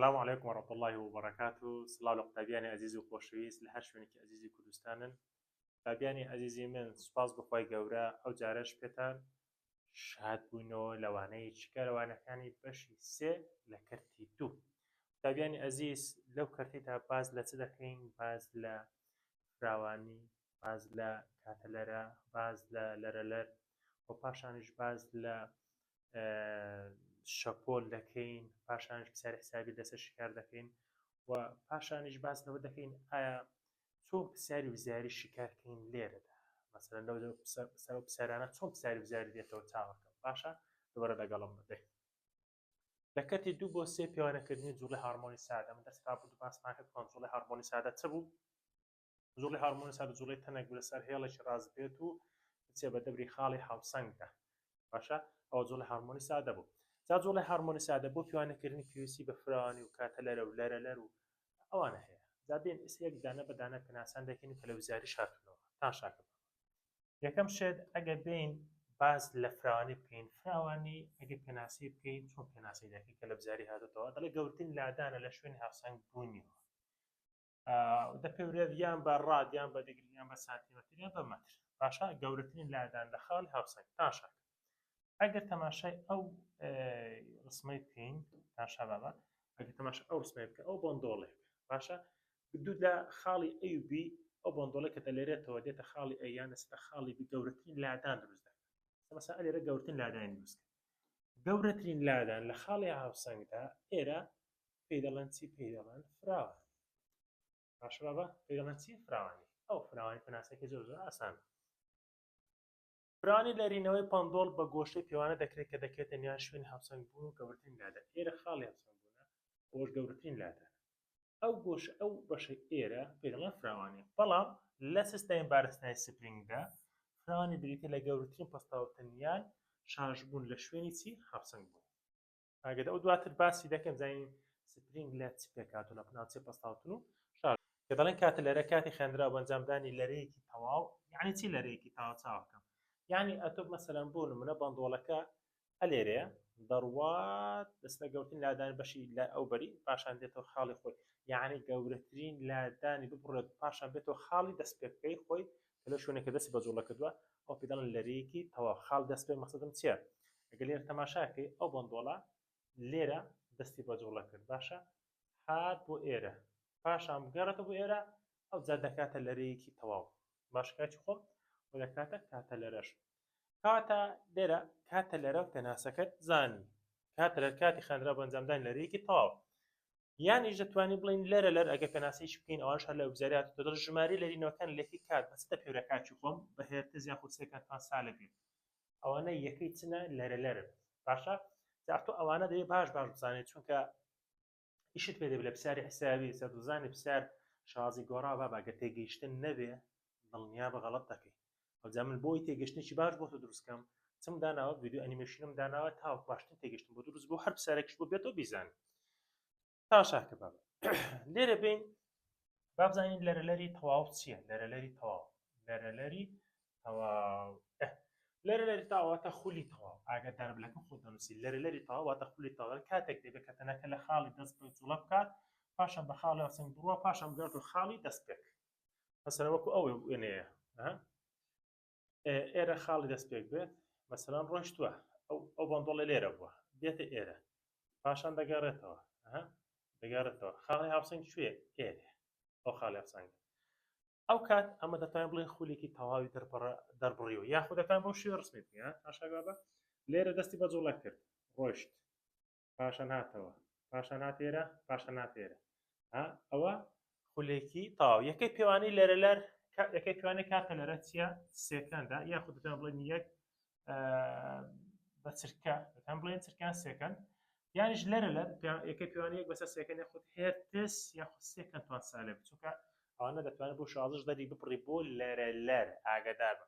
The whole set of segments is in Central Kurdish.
السلام عليكم ورحمة الله وبركاته. سلااو لە قوتابیانی عزیزی و خۆشەویست لە هەر شوێنێکی عزیزی کوردستانن. قوتابیانی عزیزی من سوپاس بخوای گەورە ئەو جارەش پێتان شاد بوونەوە لەوانەیە چکارەوانەکانی بەشی سێ لە کەرتی دوو. قوتابیانی عزیز لەو کەرتیدا باز لە چ دەکەین؟ باز لە فراوانی، باز لە کاتەلەرە، باز لە لەرەلەر و پاشانیش باز لە شەپۆل دەکەین، پاشانش پرسیاری حسابی لەسەر شکار دەکەین و پاشانیش باس لەوە دەکەین ئایا چۆن پرسیاری وزاری شکارکەین لێرەدا، مەسەڵەن لەو پرسیارانە چۆن پرسیاری وزاری دێتەوە چاوەکەم. پاشە دووبارە لەگەڵم بدەین. لە کەرتی 2 بۆ 3 پیاوانەکردنی جوڵی هارمۆنی سادە. من دەستا بوو باسمان کردم جوڵی هارمۆنی سادە چ بوو؟ جوڵی هارمۆنی سادە جوڵی تەنێک بوو لەسەر هێڵێکی ڕاست بێت و بچێ بە دەبری خاڵی هاوسەنگدا. باشە ئەوە جوڵی هارمۆنی سادە بوو. جا جوڵی هارمۆنی سادە بۆ پیاوانەکردنی پێویستی بە فراوانی و کاتەلەرە و لەرەلەر و ئەوانە هەیە. جا بێن ئێستا دانە بە دانە پێناسان دەکەین کە لە وزاریش هاتوونەوە تا شاکە. یەکەم شێت ئەگە بین باز لە فراوانی بکەین. فراوانی ئەگە پێناسی بکەین چۆن پێناسی دەکەین کە لە وزاری هاتوتەوە؟ دەڵێ گەورترین لادانە لە شوێنی هاوسەنگ بوونیەوە. دەپێورێت یان بە ڕاد یان بە دیگری یان بە سانتیمەتر یان بە مەتر. باشە گەورەترین لادان لە خاڵی هاوسەنگ تا شاکە. ئەگەر تەماشای ئەو ڕسمەی بکەین تاشا بابە، ئەگەر تەماشا ئەو ڕسمەی بکە ئەو بۆندۆڵێک باشە دوو لە خاڵی ئەیوبی ئەو بۆندۆڵێک کە دەلێرێتەوە دێتە خاڵی ئەیان لەسەر خاڵی گەورەترین لادان دروست دەکات. مەسەڵەن ئەلێرە گەورەترین لادانی دروست کرد. گەورەترین لادان لە خاڵی هاوسەنگدا ئێرە پێی دەڵێن چی؟ پێی دەڵێن فراوان. باشە بابە پێی دەڵێن چی؟ فراوانی. ئەو فراوانی پێناسێکی زۆر ئاسانە. فراوانی لەرینەوەی پەندۆڵ بە گۆشەی پێوانە دەکرێت کە دەکرێتە نێوان شوێنی هاوسەنگ بوون و گەورەترین لادان. ئێرە خاڵی هاوسەنگ بوونە ئەوەش گەورەترین لادان. ئەو گۆشە ئەو بەشەی ئێرە پێی دەڵێن فراوانی. بەڵام لە سیستەمی بارستنای سپرینگدا فراوانی بریتە لە گەورەترین پەستاوتنیان شارژبوون لە شوێنی چی؟ هاوسەنگ بوون. ئاگەدا ئەو دواتر باسی دەکەم زانین سپرینگ لە چ پێکاتوە لە پناوچێ پەستاوتن و شارژ کە دەڵێن کاتە لەرە کاتی خێنرا بۆ ئەنجامدانی لەرەیەکی تەواو. یعنی چی لەرەیەکی تەواو چاوەکەم؟ یعنی ئەتۆ مەسەلەن بۆ نمونە بەندۆڵەکە ئەلێرەیە دەڕوات دەستە گەورەترین لادانی بەشی لە ئەو بەری پاشان دێتەوە خاڵی خۆی. یعنی گەورەترین لادانی ببڕێت پاشان بێتەوە خاڵی دەستپێکەکەی خۆی کە لە شوێنێکە دەستی بە جوڵە کردووە ئەو پێ دەڵێن لەرەیەکی تەواو. خاڵ دەستپێک مەقسەدم چییە؟ ئەگەر لێرە تەماشاکەی ئەو بەندۆڵە لێرە دەستی بە جوڵە کرد باشە هات بۆ ئێرە پاشان بگەڕێتەوە بۆ ئێرە ئەو جا دەکاتە لەرەیەکی تەواو. باشکاتی خۆم و دەکاتە کاتە لەرەش. کاتە لێرە کاتە لەرە پێناسەکەت زانی کاتە لەر کاتی خێنرا بۆ ئەنجامدانی لەرەیەکی تەواو. یانیش دەتوانین بڵین لەرە لەر ئەگە پێناسیش بکەین ئەوانش هەر لە وزاری هاتووە دەڵێن ژمارەی لەرینەوەکان لەکی کات بەچتە پێورە کاتی خۆم بە هێرتز یاخود سێکەنتان سالە بێت. ئەوانە یەکەی چنە لەرە لەرن. باشە جاتۆ ئەوانە دەبێت باش بزانێت چونکە ئیشت پێ دەبێت لە پرسیاری حسابی سەردوزانی پرسیار شازی گۆڕا بابا گە تێگەیشتن نەبێ دڵنیا بە غەڵەت دەکەی. ئەوجا من بۆی تێگەشتنێکی باش بۆ تۆ دروستکەم چم داناوە ڤیدیۆ ئەنیمێشنم داناوە تاوە باشترین تێگەشتن بۆ دروست بۆ هەر پرسیارێکیش بۆ بێتەوە بیزانێت. تا شاکە بابە لێرە بین با بزانین لەرەلەری تەواو چییە؟ لەرەلەری تەواو لەرەلەری تەواو لەرەلەری تەواو واتە خولی تەواو. ئاگادار بە لەکەم خۆت دەنووسی لەرەلەری تەواو واتە خولی تەواو. کاتێک دەبێت کە تەنەکە لە خاڵی دەست بە جوڵە بکات پاشان بە خاڵی هاوسەنگ بڕوە پاشان بگەڕێتەوە خاڵی دەستپێک. مەسەلەن وەکو ئەو وێنەیە ئێرە خاڵی دەستپێک بێت مەسەلەن ڕۆیشتووە ئەو بەندۆڵە لێرە بووە دێتە ئێرە پاشان دەگەڕێتەوە دەگەڕێتەوە خاڵی هاوسەنگ کوێ؟ ئێرە ئەو خاڵی هاوسەنگە. ئەو کات ئەمە دەتوانین بڵێن خولێکی تەواوی دەربڕیەوە یاخود دەتوانین بۆ شوێ ڕسمی بکەین. ئاشاگابە لێرە دەستی بە جوڵە کرد ڕۆیشت پاشان هاتەوە پاشان هات ئێرە پاشان هات ئێرە ئەوە خولێکی تەواو. یەکەی پێوانی لەرەلەر یەکەی پێوانی کاتە لەرە چییە؟ سێکەندە یاخود دەتوانین بڵێن یەک بە چرکە دەتوانین بڵێن چرکان سێکەند. یانیش لەرەلەر یەکەی پێوانی یەک بەسەر سێکەند یاخود هێرتز یاخود سێکەنتوان سالێ چونکە ئەوانە دەتوانێت بۆ شازش دەری بپڕی بۆ لەرەلەر. ئاگادار بە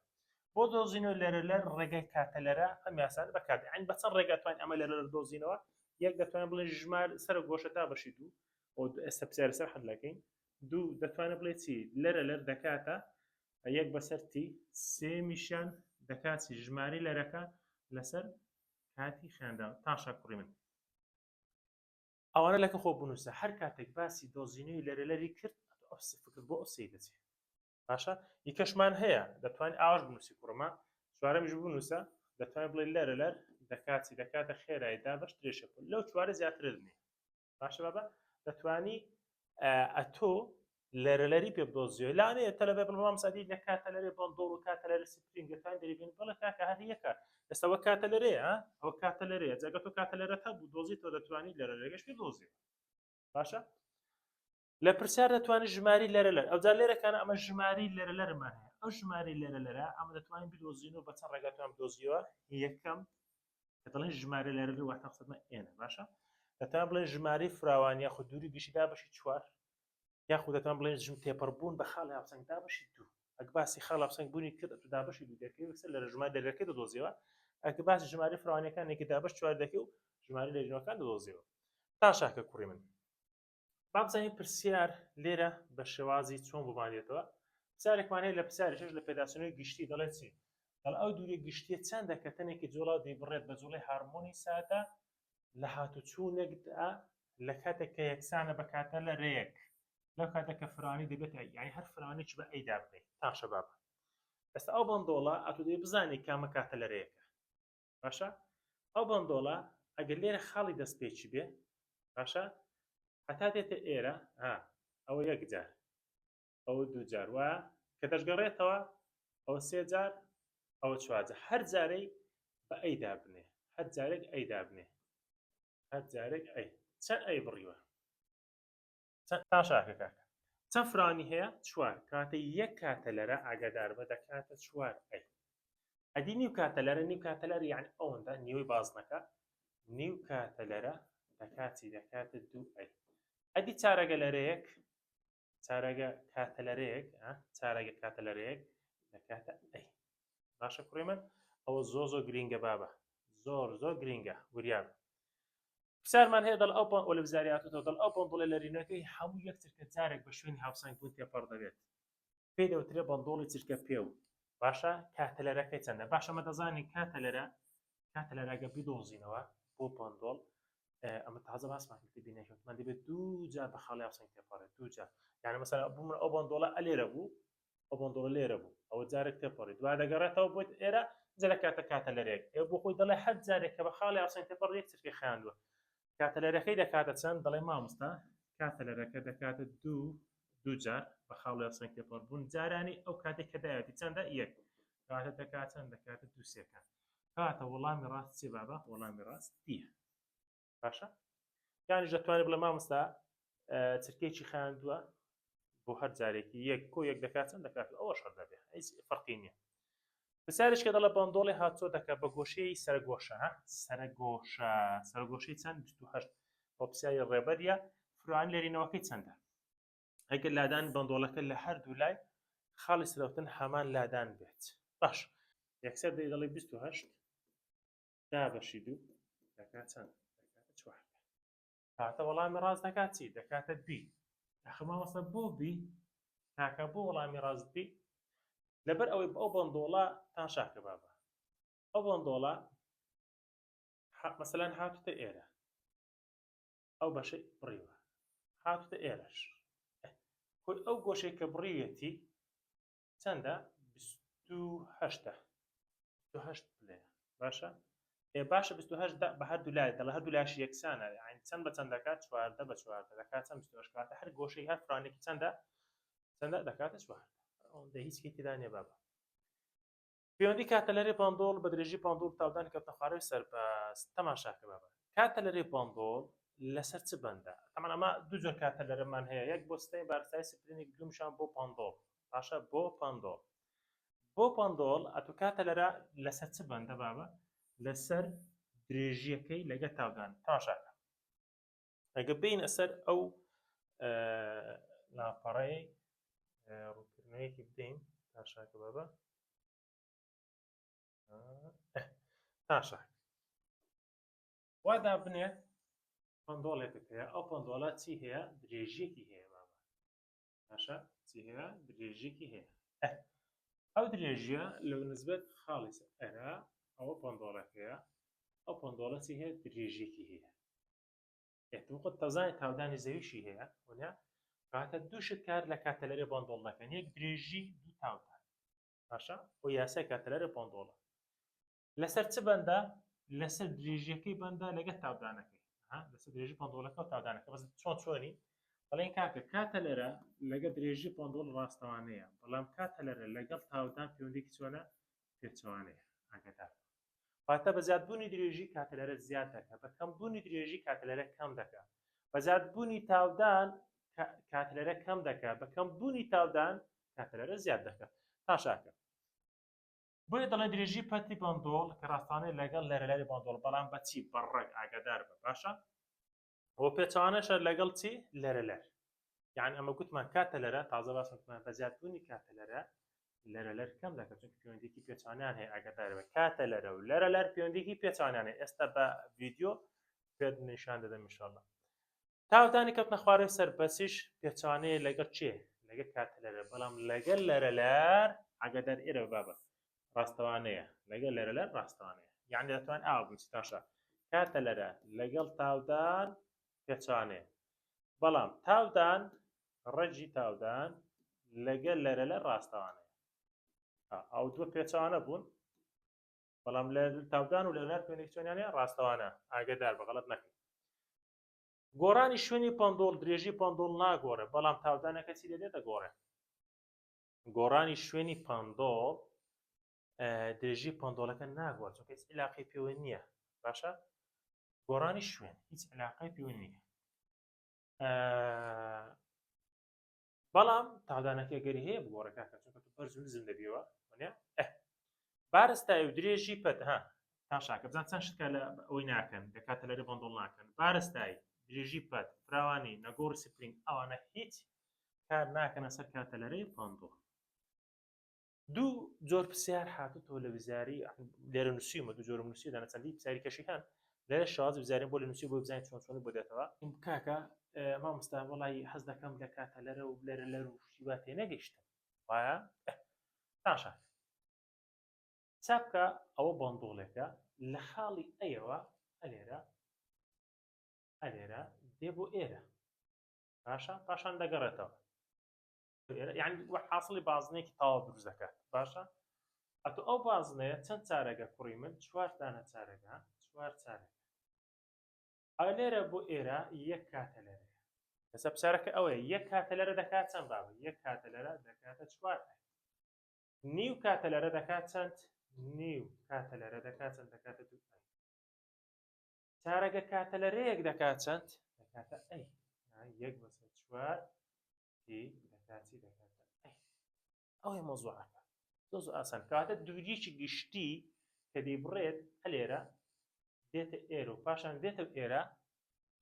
بۆ دۆزینەوە لەرەلەر ڕێگەی کاتە لەرە ئەم یاسانە بەکات ئەین بە چەند ڕێگە دەتوانین ئەمە لەرەلەر دۆزینەوە؟ یەک دەتوانین بڵێن ژمار سەر گۆشە تا بەشی دوو ئێستا پرسیارە سەر حەدلەکەین. دوو دەتوانێت بڵێ چی؟ لەرەلەر دەکاتە یەک بەسەر تی سێمیشیان دەکاتی ژماری لەرەکە لەسەر کاتی خوێندان. تاشا کوڕی من ئەوانە لەکە خۆ بنووسە هەر کاتێک باسی دۆزینەوەی لەرەلەری کرد فکر بۆ ئەو سەی دەچێت باشە یەکەشمان هەیە دەتوانین ئاواش بنووسی کوڕمە چوارەمیش بنووسە دەتوانین بڵێ لەرەلەر دەکاتی دەکاتە خێرایی دابەش درێژە لەو چوارە زیاترە نییە باشە بابە دەتوانی ئەتۆ لەرەلەری پێ بدۆزیۆ لانەیە تەلەبێ بڵام سادی لە کاتە لەرێ بەندۆڵ و کاتە لەرە سپرینگ دەتوانین دەریبین بڵێ کاکە هەر یەکە ئێستاوە کاتە لەرەیە ئەو کاتە لەرەیە جەگە تۆ کاتە لەرە هەبوو دۆزیتەوە دەتوانی لەرەلەرگەش پێ دۆزی باشە لە پرسیار دەتوانێت ژماری لەرەلەر ئەوجا لێرەکانە ئەمە ژماری لەرەلەرمان هەیە ئەو ژماری لەرەلەرە ئەمە دەتوانین بدۆزین و بە چەند ڕێگاتوان بدۆزیەوە یەکەم کە دەڵێن ژمارە لەرەلەر واتە قسەدمە ئێنە باشە دەتوان بڵێن ژماری فراوانی یاخود دووری گشتدا بەشی چوار یاخود دەتوان بڵێن ژم تێپەڕبوون بە خاڵی هاوسەنگدا بەشی دوو ئەگە باسی خاڵ هاوسەنگ بوونی کرد ئەتودا بەشی دوو دەکەی وەکسەر لە ژماری لەرەکەی دەدۆزیەوە ئەگە باسی ژماری فراوانیەکانێکی دا بەش چوار دەکەی و ژماری لەژنەکان دەدۆزیەوە تا شاکە کوڕی من با بزانین پرسیار لێرە بە شێوازی چۆن بمانێتەوە پرسیارێکمان هەیە لە پرسیاری شەش لە پێداچوونەوەی گشتی دەڵێت چی دەڵێ ئەو دووری گشتیە چەندە کە تەنێکی جوڵاو دەیبڕێت بە جوڵەی هارمۆنی سادە لە هاتوچوونێکدا لە کاتێک کە یەکسانە بە کاتە لە ڕێیەک لەو کاتێک کە فراوانی دەبێت یعنی هەر فراوانێک بە ئەیدا بکەیت تاشە بابە ئێستا ئەو بەندۆڵە ئەتۆ دەی بزانی کامە کاتە لە ڕێیەکە باشە ئەو بەندۆڵە ئەگەر لێرە خاڵی دەستپێکی بێ باشە هەتا دێتە ئێرە ئەوە یەک جار ئەوە دوو جار وایە کە دەشگەڕێتەوە ئەوە سێ جار ئەوە چوارجار هەر جارەی بە ئەیدا بنێ هەر جارێک ئەیدا بنێ هەر جارێک ئەی چەند ئەی بڕیوە تا شاکە کاکە چەند فرانی هەیە چوار کاتە یەک کاتە لەرە ئاگادار بە دەکاتە چوار ئەی ئەدی نیو کاتە لەرە نیو کاتە لەرە یعنی ئەوەندە نیوەی بازنەکە نیو کاتە لەرە دەکاتی دەکاتە دوو ئەی ئەدی چارەگە لەرەیەک چارەگە کاتە لەرەیەک چارەگە کاتە لەرەیەک دەکاتە ئەی باشە کوڕی من ئەوە زۆر گرینگە بابە زۆر گرینگە وریاب پرسیارمان هەیە دەڵ ئەو ئۆلڤزاریاتەوە دەڵ ئەو بەندۆڵە لەرینەکەی هەموو یەک چرکە جارێک بە شوێنی هاوسنگ بوون تێپەڕ دەبێت پێی دەوترێ بەندۆڵی چرکە پێو باشە کاتە لەرەکەی چەندە باشە مە دەزانی کاتە لەرەگە بدۆزینەوە بۆ بەندۆڵ ئەمە تازە باسمان کرد بینێکمان دەبێت دوو جار بە خاڵی هاوسنگ تێپەڕێت دوو جار یعنی مەسەلا بوومە ئەو بەندۆڵە ئەلێرە بوو ئەو بەندۆڵە لێرە بوو ئەوە جارێک تێپەڕی دوای دەگەڕێتەوە بۆیت ئێرە جلە کاتە لەرەیەک ئێوە بۆ خۆی دەڵێ هەر جارێک کە بە خاڵی هاوسنگ تێپەڕ یەک چرکەی خایاندووە کاتە لەرەکەی دەکاتە چەند دەڵێ مامۆستا کاتە لەرەکە دەکاتە دوو جار بە خاڵی هاوسنگ تێپەڕ بوون جارانی ئەو کاتێک کە دایەتی چەندە یەک کاتە دەکات چەند دەکاتە دوو سێکان کاتە وەڵامی ڕاست چی بابە وەڵامی ڕاست دیە باشە یانیش دەتوانێت بڵێ مامۆستا چرکێکی خایاندووە بۆ هەر جارێکی یەک کۆ یەک دەکات چەند دەکات ئەوەش هەر دەبێت هیچ فەرقی نییە پرسیارش کە دەڵێ بەندۆڵی هاتووە دەکات بە گۆشەی سەرگۆشە سەرگۆشەی چەند 28 بۆ پرسیاری ڕێبەریە فراوانی لەرینەوەکەی چەندە ئەگەر لادان بەندۆڵەکە لە هەردوو لای خاڵی سەرەوتن هەمان لادان بێت باش یەکسەر دەڵێ 28 دا بەشی دوو دەکات چەند دەکاتە چوار کاتە وەڵامی ڕاست دەکات چی دەکاتە بی ئەخماوەسە بۆ بی تاکە بۆ وەڵامی ڕاست بی لەبەر ئەوەی ئەو بەندۆڵە تان شاکە بابە ئەو بەندۆڵە مەسەلەن هاتوتە ئێرە ئەو بەشەی بڕیوە هاتوتە ئێرەش خۆی ئەو گۆشەی کە بڕیوێتی چەندە 28 بڵێ باشە باشە 28 بە هەردوو لای دەڵێ هەردوو لاشی یەکسانە یعنی چەند بە چەند دەکات چواردە بە چواردە دەکات چەند 28 کاتە هەر گۆشەی هەر فرانێکی چەندە دەکاتە چواردە ئەوەندە هیچ تێدا نیە بابە پەیوەندی کاتە لەرێ بەندۆڵ بە درێژی بەندۆڵ تاودانی کەوتنە خوارەوەی سەرباز تەماشاکە بابە کاتە لەرێ بەندۆڵ لەسەر چ بەندە تەمان ئەمە دوو جۆر کاتە لەرەمان هەیە یەک بۆ ستەی بارستای سپرینێک دوومشان بۆ پەندۆڵ باشە بۆ پەندۆڵ ئەتو کاتە لەرە لەسەر چ بەندە بابە لەسەر درێژیەکەی لەگە تاودان تەماشاکە ئەگە بین ئەسەر ئەو لاپەڕەی ڕووکردنەوەیەکی بدەین تاشاکە بابە تاشاکە وا دابنێ پەندۆڵێکت هەیە ئەو پەندۆڵە چی هەیە درێژیەکی هەیە بابە باشە چی هەیە درێژیەکی هەیە ئەو درێژیە لەو نسبەت خاڵی ئەرە ئەوە پەندۆڵەکەیە ئەو پەندۆڵە چی هەیە درێژیەکی هەیە احتمال تزاين تاوداني زيوشي هي هنا كاتە دووشت کار لە کاتەلەرە بۆندۆڵەکەن یەک درێژی دوو تاوتان باشە و یاسای کاتەلەرە بۆندۆڵە لەسەر چ بەندە لەسەر درێژیەکەی بەندە لەگە تاودانەکەی لەسەر درێژی پۆندۆڵەکە و تاودانەکە بەس چۆن چۆنی بەڵێن کاکە کاتەلەرە لەگە درێژی پۆندۆڵ ڕاستەوانەیە بەڵام کاتەلەرە لەگەڵ تاودان پەیوەندێکی چۆنە پێچوانەیە ئاگدار واتە بە زیادبوونی درێژی کاتەلەرە زیاد دەکە بە کەمبوونی درێژی کاتەلەرە کەم دەکە بە زیادبوونی تاودان کاتلەرە کەم دەکە بە کەمبوونی تاودان کاتلەرە زیاد دەکە تاشاکە بۆیە دەڵێن درێژی پەتی بەندۆڵ کە ڕاستانەی لەگەڵ لەرەلاری بەندۆڵ بەڵام بەچی بەڕێک ئاگادار بە باشە ئەوە پێچوانەشە لەگەڵ چی لەرەلەر یعنی ئەمە گوتمان کاتەلەرە تازە باسمان بە زیادبوونی کاتەلەرە لەرەلەر کەم دەکە چونکە پەیوەندێکی پێچوانیان هەیە ئاگادار بە کاتەلەرە و لەرەلەر پەیوەندێکی پێچوانیان هەیە ئێستا بە ڤیدیۆ پێت نیشان دەدەم ئینشاءالله تاودانی کەوتنە خوارەوەی سەربەسیش پێچوانەیە لەگەڵ چێ لەگە کاتەلەرە بەڵام لەگەڵ لەرەلەر ئاگادار ئێرە بابە ڕاستەوانەیە لەگەڵ لەرەلەر ڕاستەوانەیە یعنی دەتوان ئاو بنووسی تاشا کاتەلەرە لەگەڵ تاودان پێچوانەیە بەڵام تاودان ڕەجی تاودان لەگەڵ لەرەلەر ڕاستەوانەیە ئەو دووە پێچوانە بوون بەڵام لە تاودان و لەرەلەر پەیوەندێکی چۆنیانەیە ڕاستەوانە ئاگادار بە غەڵەت نەکەن گۆڕانی شوێنی پەندۆڵ درێژی پەندۆڵ ناگۆڕێ بەڵام تاودانەکە چی دەدێتە گۆڕێ گۆڕانی شوێنی پەندۆڵ درێژی پەندۆڵەکە ناگۆڕ چونکە هیچ علاقەی پێوە نییە باشە گۆڕانی شوێن هیچ علاقەی پێوە نییە بەڵام تاودانەکە گەری هەیە بگۆڕەکەکە چونکە تو بەرز و نزم دەبیەوە بارستای و درێژی پەت تاشاکە بزان چەند شتکە لە ئەوەی ناکەن دەکاتە لەرە بەندۆڵ ناکەن بارستایی درێژی پەت فراوانی نەگۆڕ سپرینگ ئەوانە هیچ کار ناکەنە سەر کاتەلەرەی پەندۆڵ دوو جۆر پرسیار هاتووەوە لە ویزاری لێرە نووسیمە دوو جۆر نووسی دانا چەندی پرسیاری کەشی هەن لێرە شازی ویزاریم بۆ لە نووسی بۆ بزانین چۆن چۆن بۆ دێتەوە کاکە مامۆستا وەڵی حەز دەکەم لە کاتەلەرە و لەرە و شیوا تێنەگەیشتم وایە تاشا چاپکە ئەوە بەندۆڵێکە لە خاڵی ئەیەوە ئەلێرە دێ بۆ ئێرە باشە پاشان دەگەڕێتەوە یعنی حاصلی بازنێکی تاوا دروست دەکات باشە ئەتو ئەو بازنەیە چەند چارەگە کوڕی من چوار دانە چارەگە چوار چارەگە ئەلێرە بۆ ئێرە یەک کاتەلەرە لەسەر پرسیارەکە ئەوەیە یەک کاتەلەرە دەکات چەند بابە یەک کاتەلەرە دەکاتە چوار نیو کاتەلەرە دەکات چەند نیو کاتەلەرە دەکات چەند دەکاتە دوو چارەگە کاتەلەرەیەک دەکات چەند دەکاتە ئەی یەک بەسەر چوار دەکاتی دەکاتە ئەی ئەوەی مۆزوعەکە زۆر ئاسان کاتە دووریکی گشتی کە دەیبڕێت هەلێرە دێتە ئێرە و پاشان دێتە ئێرە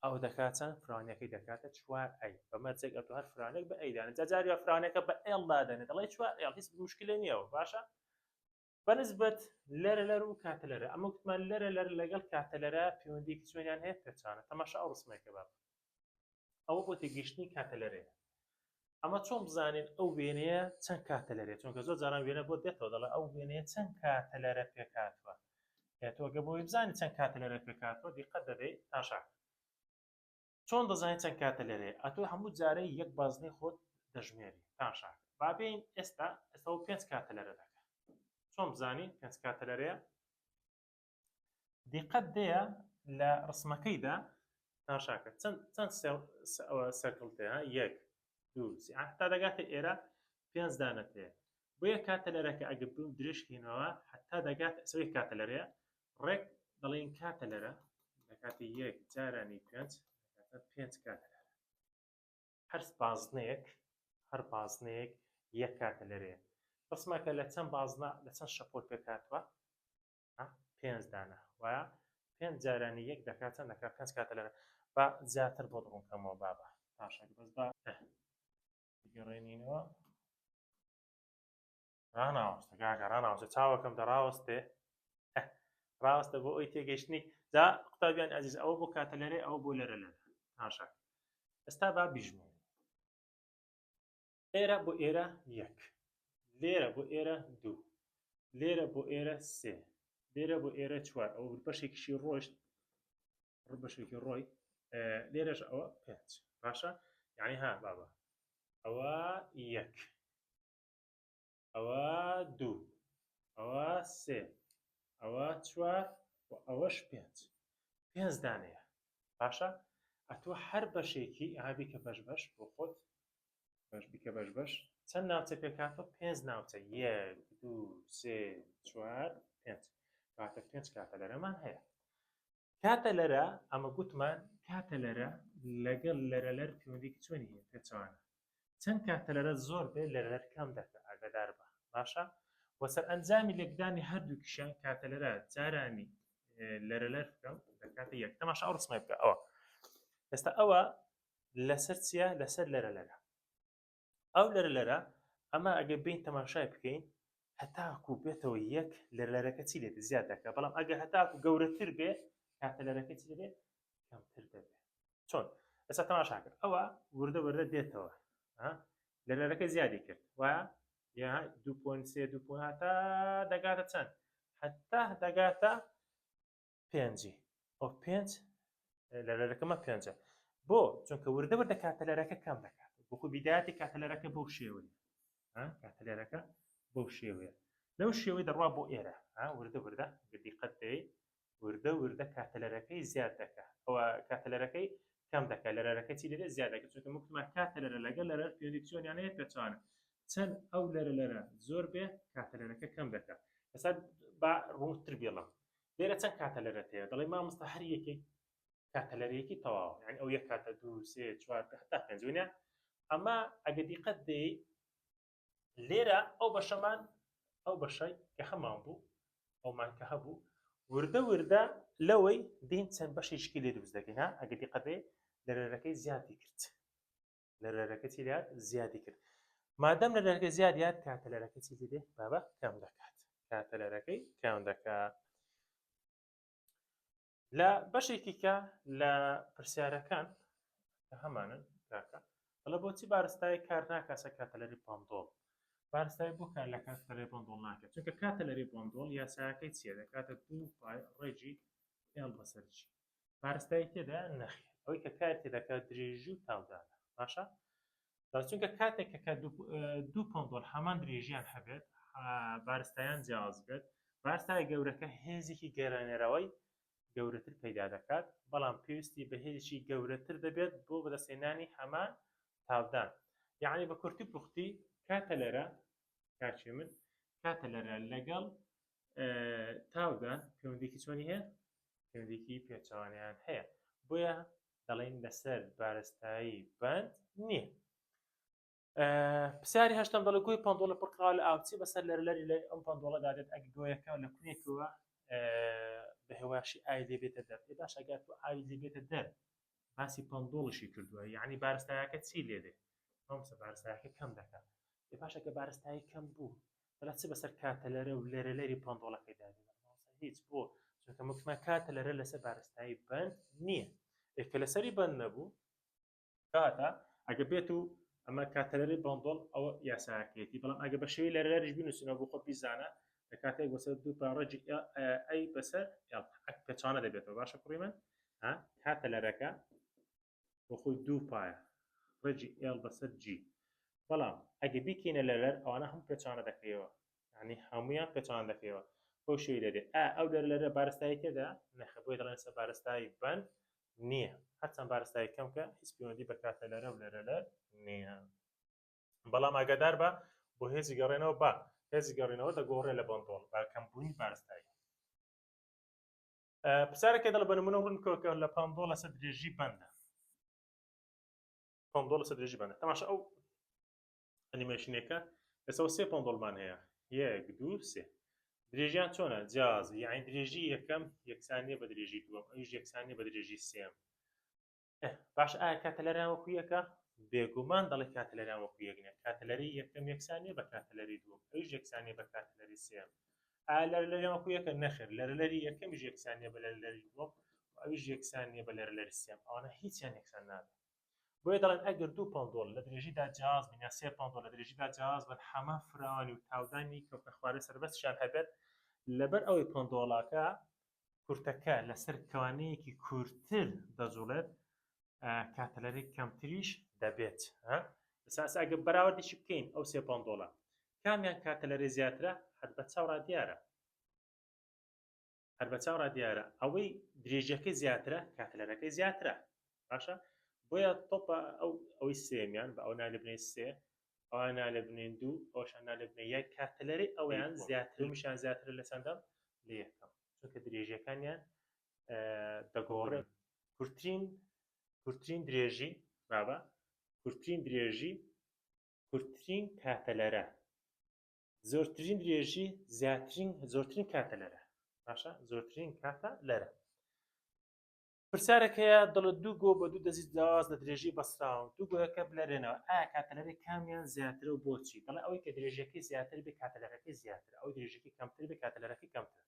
ئەو دەکات چەند فرانەکەی دەکاتە چوار ئەی بەمەرجێک ئەتو هەر فرانێک بە ئەیدانێت جاجاریە فرانەکە بە ئێڵدا دەنێت دەڵێ چوار ئێڵ هیچ مشکلە نییەوە باشە بەنسبەت لەرەلەر و کاتەلەرە ئەمە وتمان لەرەلەر لەگەڵ کاتەلەرە پەیوەندیکی چۆنیان هەیە پێچانە تەماشا ئەو ڕسمێکە باب ئەوە بۆ تێگەیشتنی کاتەلەرەیە ئەمە چۆن بزانین ئەو وێنەیە چەند کاتەلەرێت چونکە زۆر جاران وێنە بۆ دێتەوە دەڵێ ئەو وێنەیە چەند کاتەلەرە پێکاتوە تۆگە بۆی بزانین چەند کاتەلەرە پێکاتوە دیقەت دەدەیت تاشا چۆن دەزانین چەند کاتەلەرەیە ئەتۆ هەموو جارەی یەک بازنەی خۆت دەژمێری تاشا بابین ئێستا پێنج کاتەلەرە دەکات چۆن بزانین پێنج کاتەلەرەیە دیقەت دەیە لە ڕسمەکەیدا تاشاکە چەند سەرکڵتەیە یەک دوو تا دەگاتە ئێرە پێنج دانەت هەیە بۆ یەک کاتەلەرەکە ئەگە بووم درێژکەینەوە حتا دەگات سەوەی کاتەلەرەیە ڕێک دەڵێن کاتەلەرە دەکاتی یەک جارانی پێنج کاتەلەرە هەر بازنەیەک یەک کاتەلەرەیە ڕسمەکە لە چەند بازنە لە چەند شەپۆل پێکاتوە پێنج دانە وایە پێنج جارانی یەک دەکات چەند دەکات پێنج کاتەلەرە با زیاتر بۆ دڕونکەمەوە بابە تاشا بەس با گەڕێنینەوە ڕناوەستە گاگە ڕناوەستە چاوەکەم دەڕاوەستێ ڕاوەستە بۆ ئەوی تێگەیشتنی جا قوتابیان ئەزیز ئەوە بۆ کاتەلەرێ ئەوە بۆ لەرەلەر تاشا ئێستا با بیژمێنین لێرە بۆ ئێرە یەک لێرە بۆ ئێرە دوو لێرە بۆ ئێرە سێ لێرە بۆ ئێرە چوار ئەو بەشێکیشی ڕۆیشت بەشێکی ڕۆی لێرەش ئەوە 5 باشە یعنی ها بابە ئەوە 1 ئەوە 2 ئەوە 3 ئەوە 4 و ئەوەش 5 دانەیە باشە ئەتۆ هەر بەشێکی ئابیکە بەش بۆ خۆت باش بیکە بەش چەند ناوچە پێکاتەوە 5 ناوچە 1 2 3 4 5 کاتە 5 کاتە لەرەمان هەیە کاتە لەرە ئەمە گوتمان کاتە لەرە لەگەڵ لەرەلەر پەیوەندیکی چۆنی هەیە پێچوانە چەند کاتە لەرە زۆر بێ لەرەلەر کەم دەکە ئاگادار بە باشە وەسەر ئەنجامی لێکدانی هەردووکیشیان کاتە لەرە جارانی لەرەلەر بکەم دەکاتە یەک تەماشا ئەو ڕسمای بکە ئەوە ئێستا ئەوە لەسەر چییە لەسەر لەرەلەرە ئەو لەرەلەرە ئەمە ئەگە بین تەماشای بکەین هەتاکو بێتەوە یەک لەرەلەرەکە چی لێت زیاد دەکە بەڵام ئەگەر هەتاکو گەورەتر بێ کاتە لەرەکە چی دەبێت کەمتر دەبێت چۆن ئێستا تەماشا کرد ئەوە وردە وردە دێتەوە لەرەلەرەکە زیادی کرد وایە یا 2.3 2 هەتا دەگاتە چەند هەتا دەگاتە 5 ئەو 5 لەرەلەرەکەمە 5 بۆ چونکە وردە وردە کاتە لەرەکە کەم دەکات بۆکو بیداەتی کاتە لەرەکە بەو شێوەیە کاتە لەرەکە بەو شێوەیە لەو شێوەی دەڕوا بۆ ئێرە وردە وردە دیقەت دەیت وردە وردە کاتە لەرەکەی زیاد دەکات ئەوە کاتە لەرەکەی کەم دەکات لەرەکە چی دەبێت زیاد دەکات چونکە وەکتمان کاتە لەرە لەگەڵ لەرە پەیوەندیکسیۆنیان هەیە پێچوانە چەند ئەو لەرە زۆر بێ کاتە لەرەکە کەم دەکات ئێستا با ڕوونتر بێڵم لێرە چەند کاتە لەرە هەیە دەڵێ مامۆستا هەر یەکێک کاتە لەرەیەکی تەواو یعنی ئەو یەک کاتە 2 3 4 هەتا 5 وینە ئەمە ئەگە دیقەت دەیت لێرە ئەو بەشەمان ئەو بەشەی کە هەمان بوو ئەومان کە هەبوو وردە وردە لەوەی دین چەند بەشێشکی لێ دروست دەکەین ئەگە دیقەت دەیت لەرەکەی زیادی کرد لەرەکە چی لات زیادی کرد مادەم لەرەکە زیادیات کاتە لەرەکە چی دێ بابە کەم دەکات کاتە لەرەکەی کەم دەکات لە بەشێکی کە لە پرسیارەکان کە هەمانن کاکە بەڵە بۆچی بارستای کار ناکاسە کاتە لەری پاندۆڵ بارستای بۆ کار لە کاتە لەری پاندۆڵ ناکات چونکە کاتە لەری پاندۆڵ یاساکەی چیە دەکاتە 2 پای ڕێجی ئێڵ بەسەر جی بارستای تێدا نەخێ ئەوەی کە کار تێدەکات درێژی و تاودانە باشە چونکە کاتێک کە دوو پاندۆڵ هەمان درێژیان هەبێت بارستایان جیاواز بێت بارستای گەورەکە هێزێکی گەرانێرەوەی گەورەتر پەیدا دەکات بەڵام پێویستی بە هێزێکی گەورەتر دەبێت بۆ بەدەستێنانی هەمان تاودان یعنی بە کورتی پوختی کاتە لەرە کاچێ من کاتە لەرە لەگەڵ تاودان پەیوەندیکی چۆنی هەیە پەیوەندیکی پێچەوانیان هەیە بۆیە دەڵێن لەسەر بارستایی بەند نییە پرسیاری هەشتم دەڵێ گوێی پاندۆڵە پڕقاوە لە ئاوچی بەسەر لەرەلەری لە ئەم پاندۆڵەدا دێت ئەگە گۆیەکە لە کوێکەوە بە هێواشی ئاوی لێ بێتە دەر باش ئەگەر تۆ ئاوی لێ بێتە دەر باسی پاندۆڵشی کردووە یعنی بارستایەکە چی لێ دێ مامۆستا بارستایەکە کەم دەکات باش ئەگە بارستایی کەم بوو بەڵا چ بەسەر کاتە لەرە و لەرەلەری پاندۆڵەکەیدا هیچ بۆ چونکە مکمە کاتە لەرە لەسەر بارستایی بەند نییە کە لەسەری بەند نەبوو کاتە ئەگە بێت و ئەمە کاتەلەری پاندۆڵ ئەوە یاساکێتی بەڵام ئەگە بە شێوی لەرەلەریش بنووسینەوە بۆ خۆ بیزانە لە کاتێک بەسەر دوو پاڕەجی ئەی بەسەر پێچوانە دەبێتەوە باشە کوڕی من کاتە لەرەکە بۆ خۆی دوو پایە ڕێجی ئێڵ بەسەر جی بەڵام ئەگە بیکەینە لەرەر ئەوانە هەم پێچوانە دەکەیەوە ینی هەمویان پێچوان دەکەیەوە بۆ شێوی دەدێ ئەو لەرە بارستایی تێدا نەخە بۆی دەڵێن سەر بارستایی بەند نییە هەرچەند بارستایی کەم کە هیچ پەیوەندی بە کاتە لەرە و لەرەلەر نییە بەڵام ئاگادار بە بۆ هێزی گەڕێنەوە بە هێزی گەڕێنەوە دەگۆڕێ لە پاندۆڵ با کەمبوونی بارستایی پرسیارێکی دەڵێ بە نمونە ڕوونکەوە لە پاندۆڵە سەر درێژی بەندە پاندۆڵە سەر درێژی بەندە تەماشا ئەو ئەنیمێشنێکە ئێستا سێ پاندۆڵمان هەیە 1 2 3 درێژیان چۆنە جیازی یعنی درێژی یەکەم یەکسانیە بە درێژی دووەم ئەویش یەکسانیە بە درێژی سێم باش ئایا کاتە لەران وەکو یەکە بێگومان دەڵێ کاتە لەران وەکو یەکنە کاتەلەری یەکەم یەکسانیە بە کاتەلەری دووەم ئەویش یەکسانیە بە کاتەلەری سێم لەرەلەری وەکو یەکە نەخێر لەرەلەری یەکەمیش یەکسانیە بە لەرەلەری دووەم ئەویش یەکسانیە بە لەرەلەری سێم ئەوانە هیچیان یەکسان نابێت بۆیە دەڵێن ئەگەر دوو پاندۆڵ لە درێژیدا جیاواز بن یا سێ پاندۆڵ لە درێژیدا جیاواز بن هەمە فراوانی و تاودانی کەوتنە خوارەی سەربەستیان هەبێت لەبەر ئەوەی پاندۆڵاکە کورتەکە لەسەر کەوانەیەکی کورتتر دەجوڵێت کاتەلەرێک کەمتریش دەبێت بەساس ئەگە بەراوردیشی بکەین ئەو سێ پۆندۆڵە کامیان کاتەلەرێ زیاترە هەر بە چاوڕا دیارە ئەوەی درێژەکەی زیاترە کاتەلەرەکەی زیاترە باشە بۆیە تۆپە ئەوەی سێمیان بە ئەو نالە بنێ سێ ئەوە نالە بنێن دوو ئەوشان نالە بنێ یەک کاتەلەرەی ئەویان زیاتر میشان زیاتر لە چەندەم لە یەکەم چونکە درێژەکانیان دەگۆڕێن کورتترین درێژی بابە کورتترین درێژی کورتترین کاتەلەرە زۆرترین درێژی زۆرترین کاتەلەرە باشە زۆرترین کاتە لەرە پرسیارێکەیە دڵت دوو گۆ بە دوو دەزی داواز لە درێژی بەسراون دوو گۆیەکە بلەرێنەوە ئایا کاتەلەرەی کامیان زیاترە و بۆچی دەڵێ ئەوەی کە درێژەکەی زیاتر بێ کاتەلەرەکەی زیاترە ئەو درێژەکەی کەمتر بێ کاتەلەرەکەی کەمتر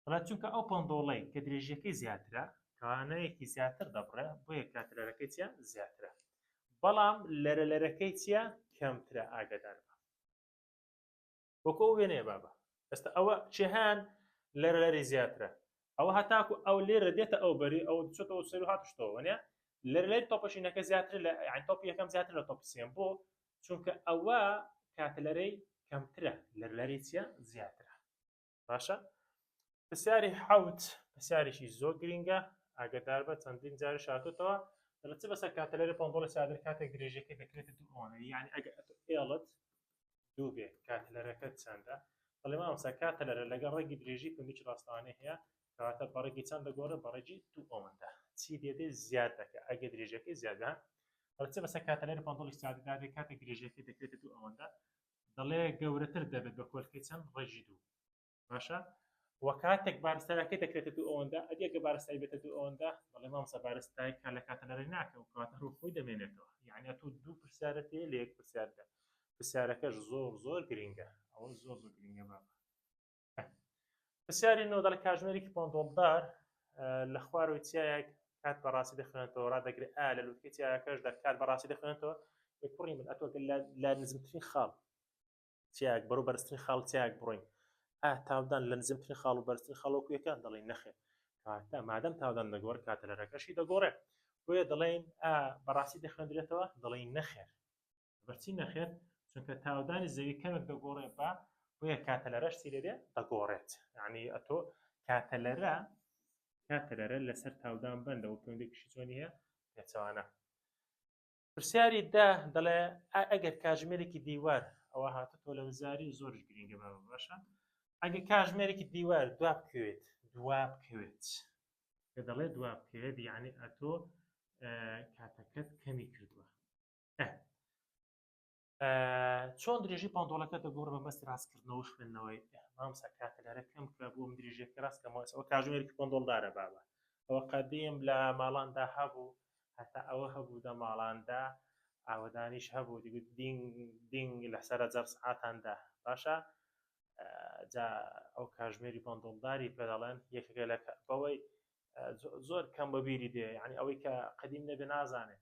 دەڵێت چونکە ئەو پۆندۆڵەی کە درێژەکەی زیاترە کەوانەیەکی زیاتر دەبڕێ بۆیە کاتەلەرەکەی چیە زیاترە بەڵام لەرەلەرەکەی چیە کەمترە ئاگدار بە وەکو وێنەیە بابە ئێستا ئەوە چێهان لەرەلەری زیاترە ئەوە هەتاکو ئەو لێرە دێتە ئەو بەری ئەو چۆتەوە سەر و هاتشتەوە نیە لەرەلەری تۆپەشینەکە زیاتر لە تۆپی یەکەم زیاتر لە تۆپی سێم بۆ چونکە ئەوە کاتەلەرەی کەمترە لەرەلەری چیە زیاترە باشە پرسیاری حەوت پرسیارێکی زۆر گرینگە ئاگدار بە چەندین جارش هاتووەتەوە دەڵێت چ بەسەر کاتەلەری پۆندۆڵی سادر کاتێک درێژەکەی دەکرێتە دوو ئەوانە یعنی ئەگە ئێڵت دوو بێ کاتەلەرەکەت چەندە دەڵێ مامۆستا کاتەلەرە لەگەڵ ڕێگی درێژی هیچ ڕاستەوانەی هەیە کەواتە بەڕێگی چەند دەگۆڕێ بەڕێگی دوو ئەوەندە چی دێدێ زیاد دەکە ئەگە درێژەکەی زیادە دەڵێت چ بەسەر کاتەلەری پۆندۆڵی سادر کاتێک درێژەکەی دەکرێتە دوو ئەوەندە دەڵێ گەورەتر دەبێت بە کۆلکەی چەند ڕێژی دوو باشە وە کاتێک بارستایەکەی دەکرێتە دوو ئەوەندە ئەدیەگە بارستای بێتە دوو ئەوەندە دەڵێ مامۆستا بارستای کا لە کاتەلەرەی ناکە و کەواتە ڕووخۆی دەمێنێتەوە یعنی تو دوو پرسیارەت هەیە لە یەک پرسیاردا پرسیارەکەش زۆر گرینگە ئەوە زۆر گرینگە بابە پرسیاری نۆ دەڵێ کاتژمێرێکی پۆندۆڵدار لە خوارەوەی چیایەک کات بەڕاستی دەخوێنێتەوە ڕادەگرێت لە لووتکەی چیایەکەشدا کات بەڕاستی دەخوێنێتەوە کوڕی من ئەتۆگە لە نزمترین خاڵ چیایەک بەرەو بەرزترین خاڵ چیایەک بڕۆین تاودان لە نزمترین خاڵ و بەرزترین خاڵۆکویەکان دەڵێن نەخێر کاتە مادەم تاودان دەگۆڕ کاتەلەرەکەشی دەگۆڕێت بۆیە دەڵێن بەڕاستی دەخوێندرێتەوە دەڵێن نەخێر بەرچی نەخێر چونکە تاودانی زەوی کەمێک دەگۆڕێت بە بۆیە کاتەلەرەش چی لێدێ دەگۆڕێت یعنی ئەتۆ کاتەلەرە لەسەر تاودان بەندەوە پەیوەندێکیشی چۆنی هەیە پێچەوانە پرسیاری دا دەڵێ ئەگەر کاتژمێرێکی دیوار ئەوە هاتووە لە وزاری زۆرش گرینگە باشە ئەگە کاتژمێرێکی دیوار دوا بکەوێت کە دەڵێ دوا بکەوێت یعنی ئەتۆ کاتەکەت کەمی کردووە چۆن درێژی پۆندۆڵەکە دەگۆڕ بە مەستی ڕاستکردنەوە و خوێندنەوەی مامۆستا کاتەلەرە کەم کە بۆم درێژیەکە ڕاستکەمەوە ئەوە کاتژمێرێکی پۆندۆڵدارە بابە ئەوە قەدیم لە ماڵاندا هەبوو هەتا ئەوە هەبوو لە ماڵاندا ئاوەدانیش هەبوو دیگوت دینگ لەسەرە جەر سعاتاندا باشە جا ئەو کاتژمێری پۆندۆڵداری پێ دەڵێن یەکێکە لە بەوەی زۆر کەم بەبیری دێ یعنی ئەوەی کە قەدیم نەبێ نازانێت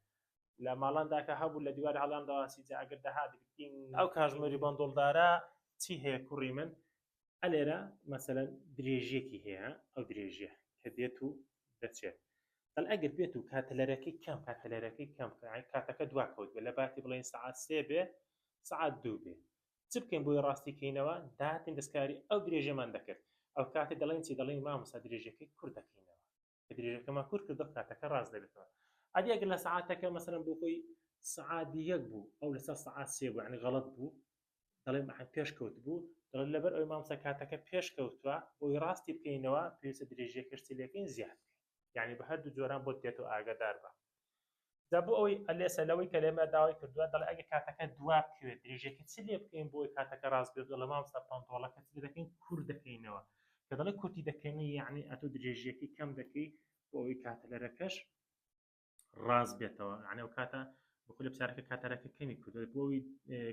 لە ماڵاندا کە هەبوو لە دیواری هەڵامداواسی جا ئەگەر دەهات ئەو کاتژمێری پۆندۆڵدارە چی هەیە کوڕی من ئەلێرە مەسەلەن درێژیەکی هەیە ئەو درێژیە کە دێت و دەچێت بەڵ ئەگەر بێت و کاتەلەرەکەی کەم کاتەکە دوا کەوت بێ لە باتی بڵێن سعات سێ بێ سعات دوو بێ چ بکەین بۆی ڕاستیکەینەوە داهاتین دەستکاری ئەو درێژەمان دەکرد ئەو کاتێ دەڵێن چی دەڵێن مامۆستا درێژەکەی کورت دەکەینەوە کە درێژەکەمان کورت کردو کاتەکە ڕاست دەبێتەوە ئەدی ئەگەر لە سعاتەکە مەسەلەن بۆ خۆی سعاتی یەک بوو ئەو لەسەر سعات سێ بوو یعنی غەڵەت بوو دەڵێن پێشکەوت بوو دەڵێن لەبەر ئەوەی مامۆستا کاتەکە پێشکەوتووە بۆی ڕاستی بکەینەوە پێویستە درێژیەکەش چی لێکەین زیاد یعنی بە هەردوو جۆران بۆ دێتەوە ئاگادار بە جا بۆ ئەوەی ئەلێسە لەوەی کە لێمە داوای کردووە دەڵێ ئەگە کاتەکە دوا بکەوێت درێژەکە چ لێ بکەین بۆی کاتەکە ڕاست بێت دەڵێ مامۆستا پۆندۆڵەکە چ دەکەین کورت دەکەینەوە کە دەڵێ کورتی دەکەینی یعنی ئەتۆ درێژیەکەی کەم دەکەی بۆ ئەوەی کاتەلەرەکەش ڕاست بێتەوە یعنی ئەو کاتە بەخۆ لە پرسیارەکە کاتەلەرەکە کەمی کردووە بۆ ئەوەی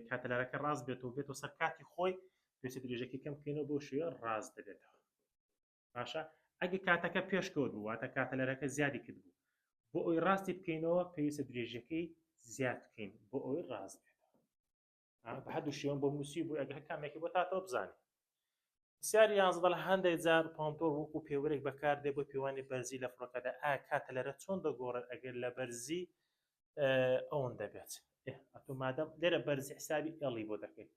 کاتەلەرەکە ڕاست بێتەوە بێتەوە سەر کاتی خۆی پێویستە درێژەکەی کەم بکەینەوە بۆ شوێ ڕاست دەبێتەوە باشە ئەگە کاتەکە پێشکەوت بوو واتە کاتەلەرەکە زیادی کرد بوو بۆ ئەوەی ڕاستی بکەینەوە پێویستە درێژەکەی زیاد بکەین بۆ ئەوەی ڕاست بێتەوە بە هەردوو شێوەن بۆ نووسی بوو ئەگە کامێکی بۆ تاتەوە بزانێت پرسیاری 11 هەندێک جار پۆنتۆر وەکو پێوەرێک بەکاردێ بۆ پێوانی بەرزی لە فڕۆکەدا کاتە لەرە چۆن دەگۆڕێت ئەگەر لە بەرزی ئەوەن دەبێت ئەتو مادەم لێرە بەرزی حسابی ئێڵی بۆ دەکەیت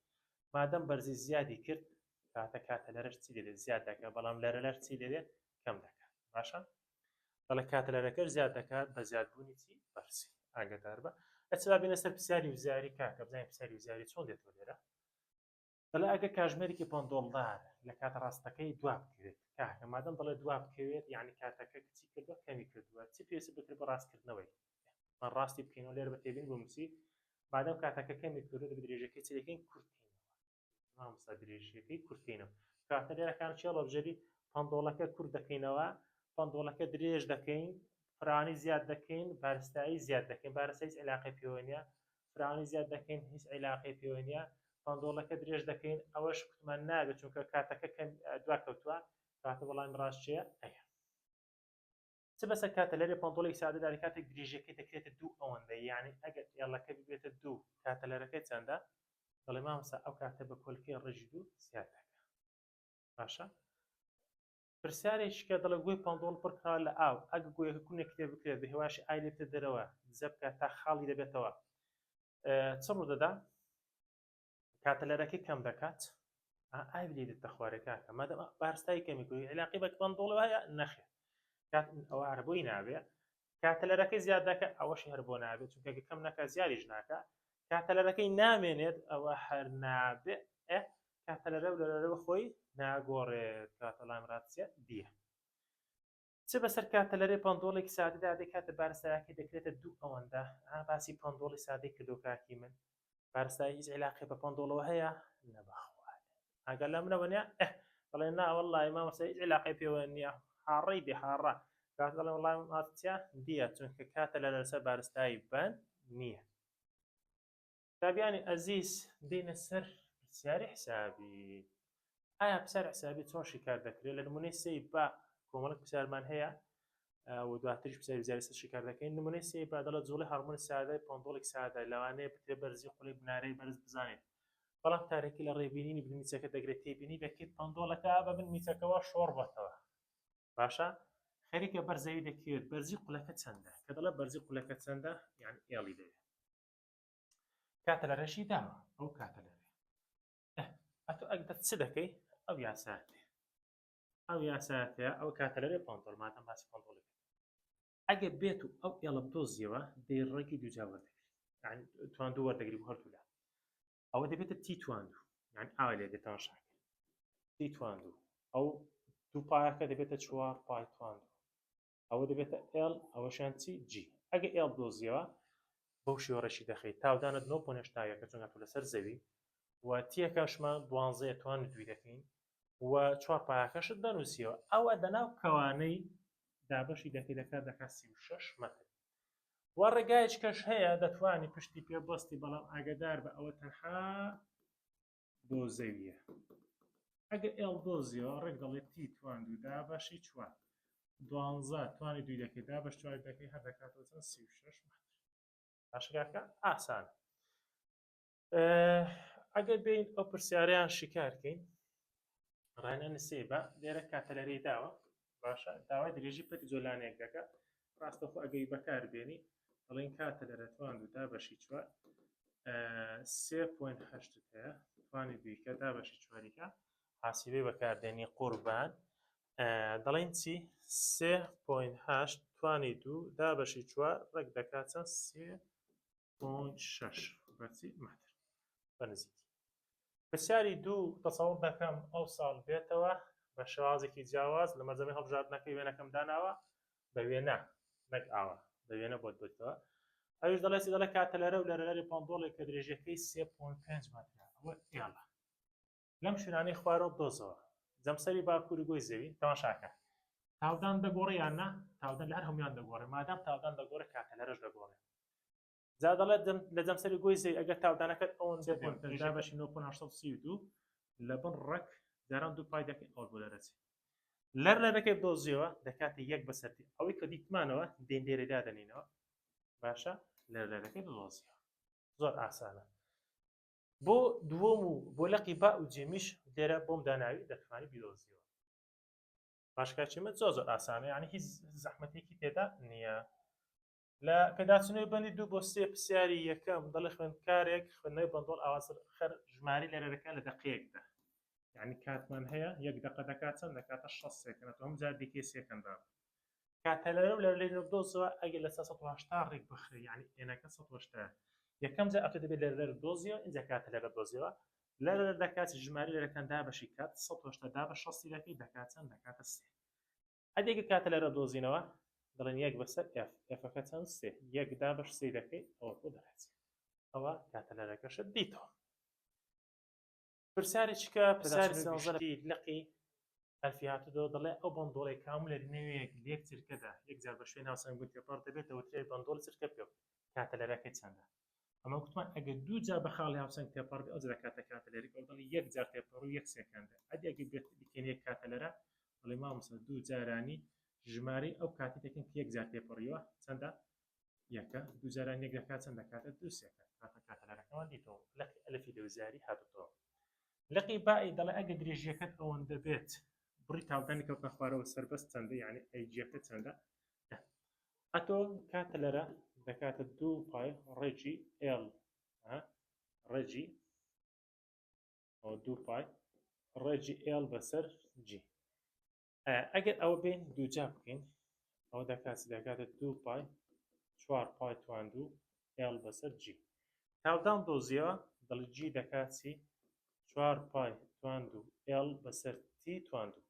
مادەم بەرزی زیادی کرد کاتە لەرەش چی دەبێت زیاد دەکات بەڵام لەرە لەر چی دەبێت کەم دەکات باشە بەڵێ کاتە لەرەکەش زیاد دەکات بە زیادبوونی چی بەرزی ئاگدار بە ئەچرا بینە سەر پرسیاری وزاری کاکە بزانین پرسیاری وزاری چۆن دێتەوە لێرە بەڵێ ئەگە کاژمێرێکی $5 لە کاتە ڕاستەکەی دوا بکرێت کاکە مادەم دەڵێ دوا بکەوێت یعنی کاتەکە کچی کردووە کەمی کردووە چی پێویست بکرێت بە ڕاستکردنەوەی من ڕاستی بکەینەوە لێرە بە تێبین بۆ موسی مادەم کاتەکە کەمی کردووە دەبێت درێژەکەی چیەکەین کورتکەینەوە مامۆستا درێژەکەی کورتکەینەوە کاتە لێرەکان چێڵە بژەری $5ەکە کورت دەکەینەوە $5ەکە درێژ دەکەین فرانی زیاد دەکەین بارستایی زیاد دەکەین بارستایی هیچ علاقەی پێوە نیە فرانی زیاد دەکەین هیچ علاقەی پێوە نیە $5ەکە درێژ دەکەین ئەوەش کوتمان نابێت چونکە کاتەکە دوا کەوتووە کاتە وەڵامی ڕاست چییە ئەیە چ بەسەر کاتە لەرێ $5 سادەداری کاتێک درێژەکەی دەکرێتە 2 ئەوەندە یعنی ئەگەر ئێڵەکە ببێتە 2 کاتە لەرەکەی چەندە دەڵێ مامۆستا ئەو کاتە بە کۆلکەی ڕێژی 2 زیاد دەکات باشە پرسیارێکیکە دەڵێ گوێی $5 پڕکراوە لە ئاو ئەگە گوێیەکە کوونێک کتێب بکرێت بە هێواشی ئای لێتە دەرەوە دزە بکات تا خاڵی دەبێتەوە چ ڕوودەدا کاتە لەرەکەی کەم دەکات ئای بلێتە خوارەکەکە مادەم بارستایی کەمی کردووی علاقی بە $5 هەیە نەخێت کات ئەوە هەر بۆی نابێت کاتە لەرەکەی زیاد دەکات ئەوەشی هەر بۆ نابێت چونکە کەم نەکات زیادیش ناکات کاتە لەرەکەی نامێنێت ئەوە هەر نابێت کاتە لەرەوە خۆی ناگۆڕێت کاتە لام ڕاتچە دیە چ بەسەر کاتە لەرێ $5 سادەدا دەکاتە بارستایەکەی دەکرێتە 2 ئەوەندە باسی $5 سادەی کردو کاکی من بارستایی هیچ علاقی بە $5 هەیە نەباخوات ئەگەر لە منەوە نیە بەڵێ نا وەڵڵی مامۆستا هیچ علاقی پێوە نییە حاڕەی دی حاڕە کاتە دەڵێ وەڵڵی ماچە دیە چونکە کاتە لەسەر بارستایی بەند نییە تابیانی ئەزیز دێنە سەر پرسیاری حسابی ئایا پرسیار حسابی چۆن شیکار دەکرێت لە نمونەی سێی با کۆمەڵک پرسیارمان هەیە و دواتریش پرسیاری وزاری سەر شیکار دەکەین نمونەی سێی با دەڵێت جوڵی هەرمۆنی سادەی $5 سادە لەوانەیە بترێ بەرزی قوڵی بنارەی بەرز بزانێت بەڵام تارێکی لە ڕێبینینی بنمیچەکە دەگرێت تێبینی دەکەیت $5ەکە بە بنمیچەکەەوە شۆڕ بەتەوە باشە خەریکە بەرزەوی دەکەوێت بەرزی قوڵەکە چەندە کە دەڵێ بەرزی قوڵەکە چەندە یعنی ئێڵی دەوێت کاتە لە ڕێژی داوە ئەو کاتە لەرێ ئەتۆ ئەگدە چ دەکەی ئەو یاساتێ ئەو یاساتەیە ئەو کاتە لەرێ $5 مادەم باسی $5 ئەگە بێت و ئەو ئێڵە بدۆزیەوە دەیڕێکی دووجا وەردەگری یعنی تواندوو وەردەگری بۆ هەردوولا ئەوە دەبێتە تی تواندوو یعنی ئاوا لێ دێتەوە شاکە تی تواندوو ئەو دوو پایەکە دەبێتە 4 پای تواندوو ئەوە دەبێتە ئێڵ ئەوەشیان چی جی ئەگە ئێڵ بدۆزیەوە بەو شێوەڕەشی دەخەیت تاودانت 9.8 چونکە لەسەر زەوی و تیەکەشمان 12 توان دوی دەکەین و 4 پایەکەشت دەنووسیەوە ئەوە دەناو کەوانەی دابەشی دەکەی دەکات 36 مەتر و ڕێگایەکەش هەیە دەتوانی پشتی پێ بەستی بەڵام ئاگدار بە ئەوە تەنها بۆ زەویە ئەگە ئێڵ دۆزیەوە ڕێک دەڵێت تی تواندوو دابەشی 4 12 توانی دوی دەکەی دابەش 4 دەکەی هەر دەکاتەوە 36 مەتر باشگاکە ئاسان ئەگەر بین ئەو پرسیاریان شیکارکەین ڕانە سێ بە لێرە کاتەلەرەی داوە باشە داوای درێژی پەتی جۆلانێک دەکات ڕاستەخۆ ئەگەی بەکار بێنی دەڵێن کاتە لەرە تواندوو دابەشی 4 3.8 هەیە توانی دویکە دابەشی 4ەکە حاسیبەی بەکاردێنی قوربان دەڵێن چی 3.8 توانی 2 دابەشی 4 ڕێک دەکات 3.6 بەچی مەتر بەنزیکی پرسیاری دوو تەسەوڕ دەکەم ئەو ساڵ بێتەوە بە شێوازێکی جیاواز لە مەرجەمەی هەڵبژاردنەکەی وێنەکەم داناوە بە وێنە نەک ئاوە بە وێنە بۆت بێتەوە ئەویش دەڵێ کاتە لەرە و لەرەی $5 کە درێژەکەی 3.5 مەترە ئەوە ئێڵە لەم شوێنانەی خوارەوە بدۆزەوە جەمسەری باکووری گۆی زەوی تەماشاکە تاودان دەگۆڕێ یان نا تاودان لە هەر هەمویان دەگۆڕێ مادام تاودان دەگۆڕێ کاتە لەرەش دەگۆڕێ جا دەڵێت لە جەمسەری گۆی زەوی ئەگەر تاودانەکەت ئەوەندە دابەشی 9.832 لە بن ڕەک جاران دوو پای دەکەین ئەوە بۆ لەرەچێ لەرەکەی بدۆزیەوە دەکاتە یەک بەسەرتی ئەوەی کە دیتمانەوە دێندێرە دادەنینەوە باشە لەرەکەی بدۆزیەوە زۆر ئاسانە بۆ دووەم و بۆ لەقی با و جێمیش لێرە بۆم داناوی دەتوانانی بیدۆزیەوە. باشکە چیمە زۆر ئاسانە، یعنی هیچ زەحمەتێکی تێدا نییە. لە پێداچنەوەی بەندی 2 بۆ 3 پرسیاری یەکەم دەڵێ خوێندکارێک خوێندنەوەی بەندۆڵ ئاوازە خەر ژماری لێرەکە لە دقەیەکدا، یعنی کاتمان هەیە 1 دقە دەکات چەند دەکاتە 6 سێکەنە هەم جار دیکە سێکەند باب کاتە لەرە لە لێ دۆزەوە ئەگەر لە 180 ڕێک بخری، یعنی ئێنەکە 180 یەکەم جار ئەتە دەبێت لەرە دۆزیەوە، اینجا کاتە لەرە دۆزیەوە لەرە دەکات ژماری لەرەکان دابەشی کات 180 دا بە 6 دەکەی دەکات چەند دەکاتە 3. ئەدێگە کاتە لەرە دۆزینەوە دەڵێن 1 بەسەر f fەکە چەند 3 1 دا بەش 3 دەکەی ئەوە بۆ دەڕێت. ئەوە کاتە لەرەکەشت دیتەوە. پرسیارێکیکە پرسیاری سەوزەری لقی ئەلفی هاتووە دەڵێ ئەو بەندۆڵی کاملە نوێیەک لێک چرکەدا یەک جار بە شوێن هاوسەنگ بوون تێپەڕ دەبێتەوە ترێ بەندۆڵ چرکە پێ کاتە لەرەکەی چەندە. ئەمە گوتمان ئەگەر 2 جار بە خاڵی هاوسەنگ تێپەڕ بێ ئەو جا کاتە کاتە لێرەی ئەو دەڵێ 1 جار تێپەڕ و 1 سێکەندە. ئەدی ئەگەر بێت بکەین کاتە لەرە دەڵێ مامۆستا 2 جارانی ژماری ئەو کاتی دەکەین کە 1 جار تێپەڕیوە چەندە یەکە 2 جاران 1 دەکات چەند دەکاتە 2 سێکەند کاتە لەرەکەمان دیتەوە. لقی ئەلفی دەوزاری هاتووەوە. لقی بائی دەڵێ ئەگەر درێژیەکەت ئەوەندە بێت بڕی تاودانی کەوتنە خوارەوە سەربەست چەندە، یعنی ئەیجیەکە چەندە ئەتۆ کاتە لەرە دەکاتە 2 پای ڕێجی l ڕێجی 2 پای ڕێجی l بەسەر g. ئەگەر ئەوە بین دووجا بکەین ئەوە دەکاتە 2 پای 4 پای تواندوو l بەسەر g. تاودان دۆزیەوە دڵی g دەکاتی 4 پای تواندوو l بەسەر t تواندوو.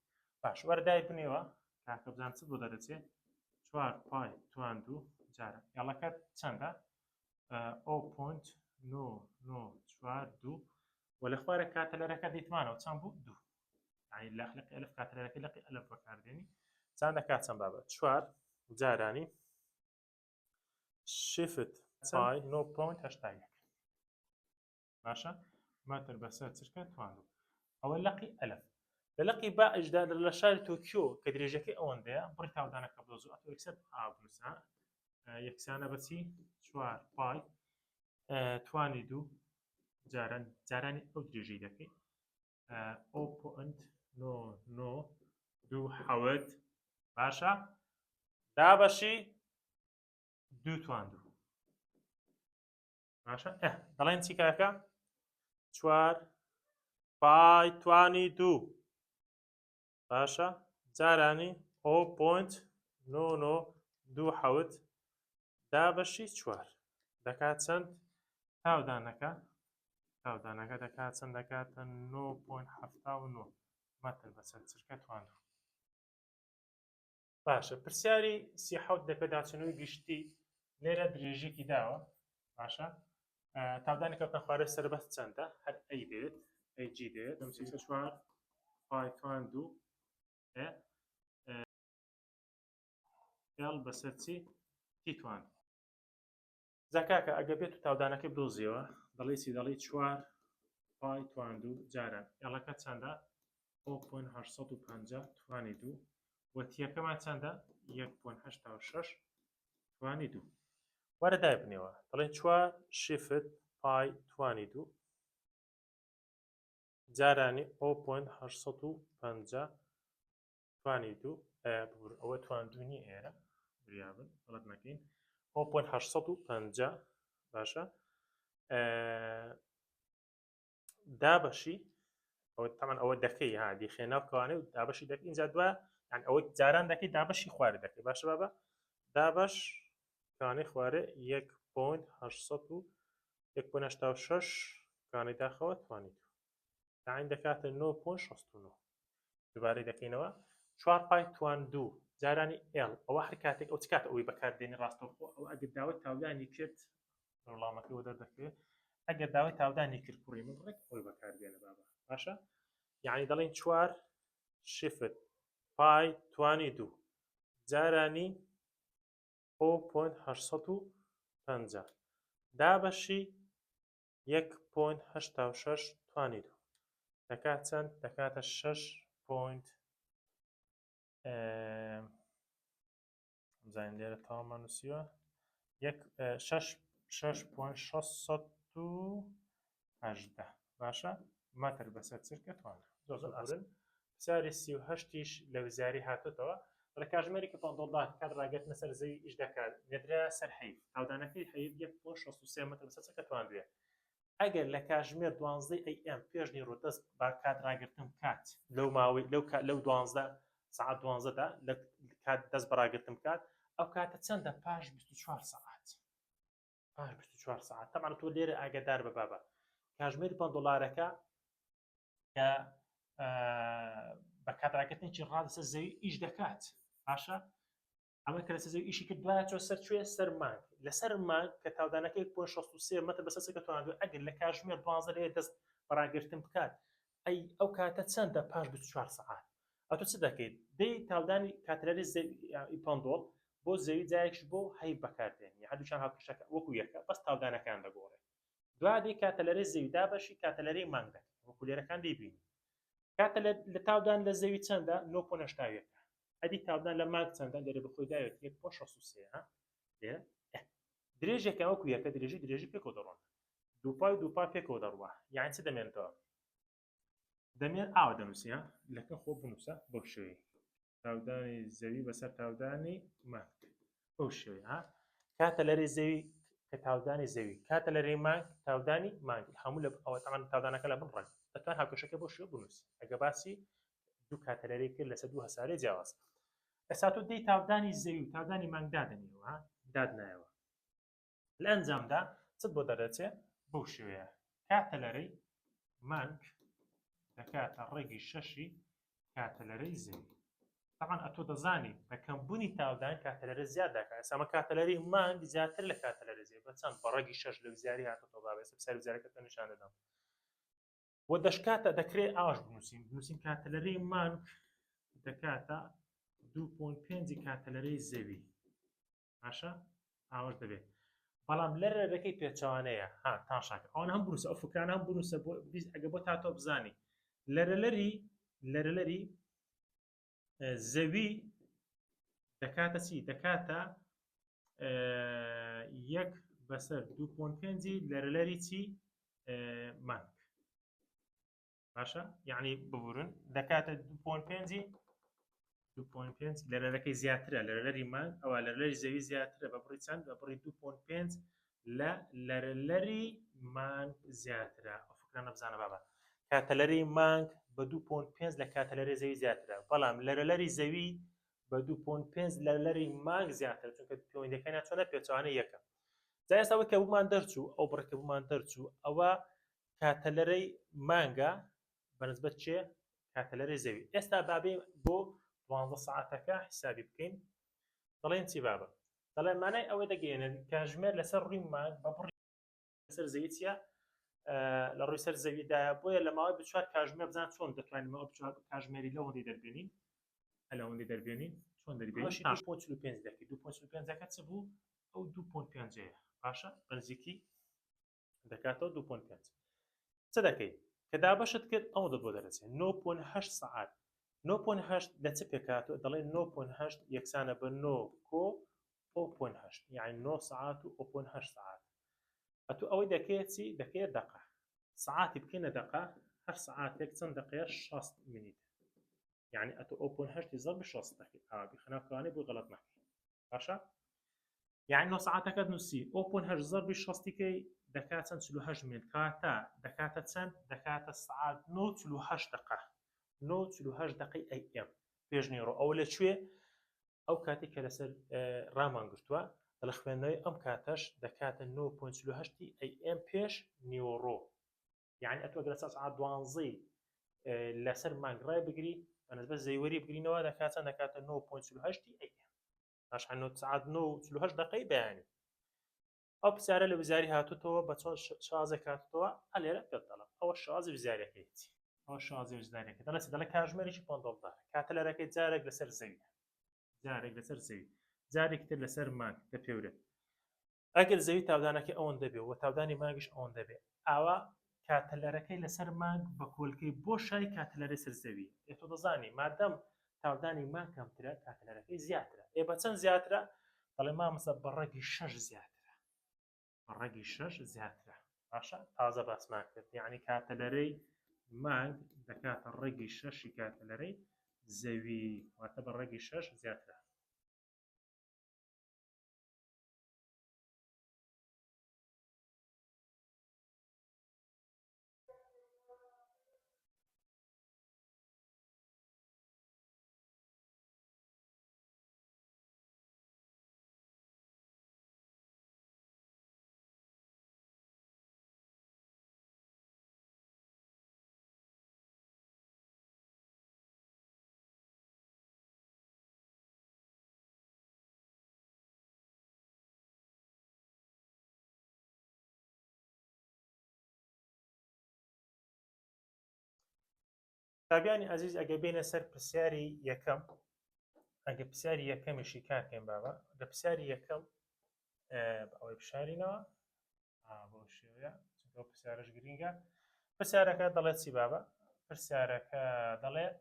باش وەردای بنێەوە کاکە بزان چ بۆ دەرەچێت 4 پای تواندوو جارە یاڵەکەت چەندە 0.992 و لە خوارە کاتە لەرەکە دیتمانەوە چەند بوو 2 یعنی لەخلق ئەلف کاتە لەرەکە لەقی ئەلف بەکاردێنی چەند دەکات چەند بابەت 4 جارانی شیفت پای 9.81 باشە مەتر بەسەر چرکە تواندوو. ئەوە لەقی ئەلف. لە لەقی با ئەجدا لە شاری تۆکیۆ کە درێژەکەی ئەوەندەیە بڕی تاودانەکە بدۆزوو ئەتۆ یەکسەر ئابنووسە یەکسانە بەچی 4 پای توانی 2 جارانی ئەو درێژەی دەکەی 0.992 باشە دابەشی 2 تواندوو باشە دەڵێن چی کاکە 4 پای توانی 2 باشە جارانی 0.992 دابەشی 4 دەکات چەند تاودانەکە دەکات چەند دەکاتە 9.79 مەتر بەسەر چرکە تواندوو. باشە پرسیاری 37 لە پێداچوونەوەی گشتی لێرە درێژێکی داوە باشە تاودانی کەوتنە خوارەوە سەربەست چەندە هەر ئەی دێت ئەی جی دێت ئەم 4 پای تواندوو l بەسەر چی تی تواندوو. زەکاکە ئەگە بێت و تاودانەکەی بدۆزیەوە دەڵێ چی دەڵێ 4 پای تواندوو جاران یاڵەکە چەندە 0.850 توانی 2 وەتیەکەمان چەندە 1.86 توانی 2. وەرە دای بنێەوە دەڵێن 4 شیفت پای توانی 2 جارانی 0.850 توانی 2 ئەوە تواندوونی ئێرە بریابن غەڵەت نەکەین 0.850 باشە دابەشی ئەوە دەکەی هادی خێناوکەوانێ و دابەشی دەکەی اینجا دووە یعنی ئەوەی جاران دەکەی دابەشی خوارە دەکەی باشە بابە دابەش کانەی خوارە 1.86 کانەی داخەوە توانی 2 تعین دەکاتە 9.69 دووبارەی دەکەینەوە 4 پای توان 2 جارانی l ئەوە هەر کاتێک ئەو چ کات ئەوەی بەکاردێنی ڕاستەوخۆ ئەو ئەگەر داوای تاودانی کرد وەڵامەکەی وە دەردەکەوێت ئەگەر داوای تاودانی کرد کوڕی من ڕێک ئەوەی بەکاردێنە بابە باشە یعنی دەڵێن 4 شیفت پای توانی 2 جارانی 0.850 دابەشی 1.86 توانی 2 دەکات چەند دەکاتە 6 بزانین لێرە تاوامان نووسیوە 6.618 باشە مەتر بەسەر چرکە توانە. زۆر ئاسن پرسیاری 38ش لە وزاری هاتوتەوە لە کاتژمێری کە $15 کات ڕاگەتنە سەر زەوی ئیش دەکات نێدرا سەر حەیف تاودانەکەی حەیف 1.63 متر بەسەر چەکە توانبێت ئەگەر لە کاتژمێر 12 AM پێشنی ڕوودەست با کات ڕاگرتن کات لەو ماوەی لەو 12 ساعت 12دا لە کات دەست بەڕاگرتن کات ئەو کاتە چەندە پاش 24 ساعت پاش 24 ساعت تەمان تۆ لێرە ئاگادار بە بابە کاتژمێری $15ەکە کە بە کاتڕاگرتنێکی ڕادەسە زەوی ئیش دەکات باشە ئەمە کە لەسەر زەوی ئیشی کرد دوایە چۆ سەر کوێ سەر مانگ لەسەر مانگ کە تاودانەکەی 1.63 متر بەسەر چەکە توانبێت ئەگەر لە کاتژمێر 12 لێ دەست بەڕاگرتن بکات ئەو کاتە چەندە پاش 24 ساعت ئەتۆ چ دەکەیت دەی تاودانی کاتەلەری زەوی پەندۆڵ بۆ زەوی جایەکش بۆ هەیف بەکاردێنی هەردووچیان هاوکەشەکە وەکو یەکە بەس تاودانەکان دەگۆڕێت دوای دەی کاتەلەری زەوی دابەشی کاتەلەری مانگ دەکەیت وەکو لێرەکان دەیبینی کاتە لە تاودان لە زەوی چەندە 9.81 ئەدی تاودان لە مانگ چەندە لێرە بخۆی داوێت 1.63 لێرە درێژێکە وەکو یەکە درێژی پێکەوە دەڕۆن دووپای پێکەوە دەڕوە یان چ دەمێنێتەوە دەمێن ئاوا دەنووسە لەکە خۆ بنووسە بەو شێوەیە تاودانی زەوی بەسەر تاودانی مانگ بەو شێوەیە کاتەلەری زەوی کە تاودانی زەوی کاتەلەری مانگ تاودانی مانگ هەموو لە ئەوە تەمان تاودانەکە لە بن ڕێک دەتوان هاوکەشەکە بۆ شێوە بنووسی ئەگە باسی دوو کاتەلەری کرد لەسەر دوو هەسارەی جیاواز ئێستا تۆ دەی تاودانی زەوی و تاودانی مانگ دادەنیەوە دادنایەوە لە ئەنجامدا چت بۆ دەدەچێت بەو شێوەیە کاتەلەرەی مانگ دەکاتە ڕێگی شەشی کاتەلەرەی زەوی طبعا ئەتۆ دەزانی بە کەمبوونی تاودان کاتەلەرە زیاد دەکات ئێستا کاتەلەری مانگ زیاتر لە کاتەلەرە زەوی بەچەند بە ڕێگی شەش لە وزاری هاتووە بابێسە سەر وزارەکەتە نیشان دەدەم وە دەشکاتە دەکرێت ئاواش بنووسین کاتەلەرەی مانگ دەکاتە 2.5 کاتەلەرەی زەوی باشە ئاواش دەبێت بەڵام لەرەکەی پێچەوانەیە تاشاکە ئەوان هەم بنووسە ئەو فکران هەم بنووسە ئەگە بۆ تاتۆ بزانی لەرەلەری زەوی دەکاتە چی دەکاتە 1/2.5 لەرەلەری چی مانگ باشە یعنی ببورن دەکاتە 2.5 لەرەلەکەی زیاترە لەرەلەری مانگ ئەوە لەرەلەری زەوی زیاترە بە بڕی چەند بە بڕی 2.5 لە لەرەلەری مانگ زیاترە ئەو فکرانە بزانە بابە کاتەلەری مانگ بە 2.5 لە کاتەلەری زەوی زیاترە بەڵام لەرەلەری زەوی بە 2.5 لەرەلەری مانگ زیاترە چونکە پەیوەندیەکانیان چۆنە پێچەوانەی یەکە جا ئێستا ئەوەی کە بوومان دەرچوو ئەو بڕێکە بوومان دەرچوو ئەوە کاتەلەرەی مانگە بەنسبەت چێ کاتەلەرەی زەوی ئێستا بابێ بۆ 12 ساعتەکە حسابی بکەین دەڵێن چی بابە دەڵێن مانای ئەوەی دەگەێنن کاتژمێر لەسەر ڕووی مانگ بە بڕی لەسەر زەوی چیە لە ڕووی سەر زەویدایە بۆیە لە ماوەی بچوار کاتژمێر بزان چۆن دەتوانین ئەو بچوار کاتژمێری لەوەندی دەربێنین لەوەندی دەربێنین چۆن دەربێنین 2.5 دەکەی 2.5 دەکات چ بوو ئەو 2.5 باشە بەنزیکی دەکاتەوە 2.5 چ دەکەیت کە دابەشت کرد ئەو دەبۆ دەرەچێت 9.8 ساعت 9.8 لە چ پێکاتەوە دەڵێن 9.8 یەکسانە بە 9 کۆ 0.8 یعنی 9 ساعت و 0.8 ساعت ئەتو ئەوەی دەکەیت چی دەکەیت دقە ساعتی بکەینە دقە هەر ساعتێک چەند دقەیە 60 مینیت یعنی ئەتو 0.8 ضرب 60 دەکەیت ئابی خەناوکەوانەی بۆ غەڵەت نەکەیت باشە یعنی 9 ساعتەکەت نووسی 0.8 ضرب 60 کەی دەکات چەند 48 مینیت کاتە دەکاتە چەند دەکاتە ساعت 9:48 دقە 9:48 دقەی AM پێشنیڕۆ ئەو لەکوێ ئەو کاتی کە لەسەر ڕامان گرتووە دەڵە خوێندنەوەی ئەم کاتەش دەکاتە 9.48 AM پێش نیوەڕۆ یعنی ئەتوە گەلە ساعت 12 لەسەر مانگ ڕای بگری بەنسبەت زەوی بگرینەوە دەکات چەند دەکاتە 9.48 AM باش 9 ساعت 9:48 دقەی بەیانی ئەو پرسیارە لە وزاری هاتووەتەوە بە چۆن شازێک هاتووە ئەلێرە پێدەڵم ئەوە شازی وزاریەکەیتی ئەوە شازی وزاریەکە دەڵێ کاتژمێرێکی $15 کاتەلەرەکەی جارێک لەسەر زەوی جارێک لەسەر زەوی جارێک تر لەسەر مانگ دەپێورێت ئەگەر زەوی تاودانەکەی ئەوەن دەبێت و تاودانی مانگیش ئەوەن دەبێت ئاوا کاتەلەرەکەی لەسەر مانگ بە کۆلکەی بۆ شای کاتەلەرەی سەر زەوی تۆ دەزانی مادەم تاودانی مانگ کەمترە کاتەلەرەکەی زیاترە بە چەند زیاترە دەڵێ مامەسە بە ڕێگی 6 زیاترە بە ڕێگی 6 زیاترە باشە تازە باسمان کرد یعنی کاتەلەرەی مانگ دەکاتە ڕێگی 6 کاتەلەرەی زەوی واتە بە ڕێگی 6 زیاترە. تابیانی عزیز ئەگە بینە سەر پرسیاری یەکەم ئەگە پرسیاری یەکەمیشی کاکەین بابە لە پرسیاری یەکەم ئەوەی بشارینەوە بۆ شێوەیە چونکە پرسیارەش گرینگە. پرسیارەکە دەڵێت چی بابە؟ پرسیارەکە دەڵێت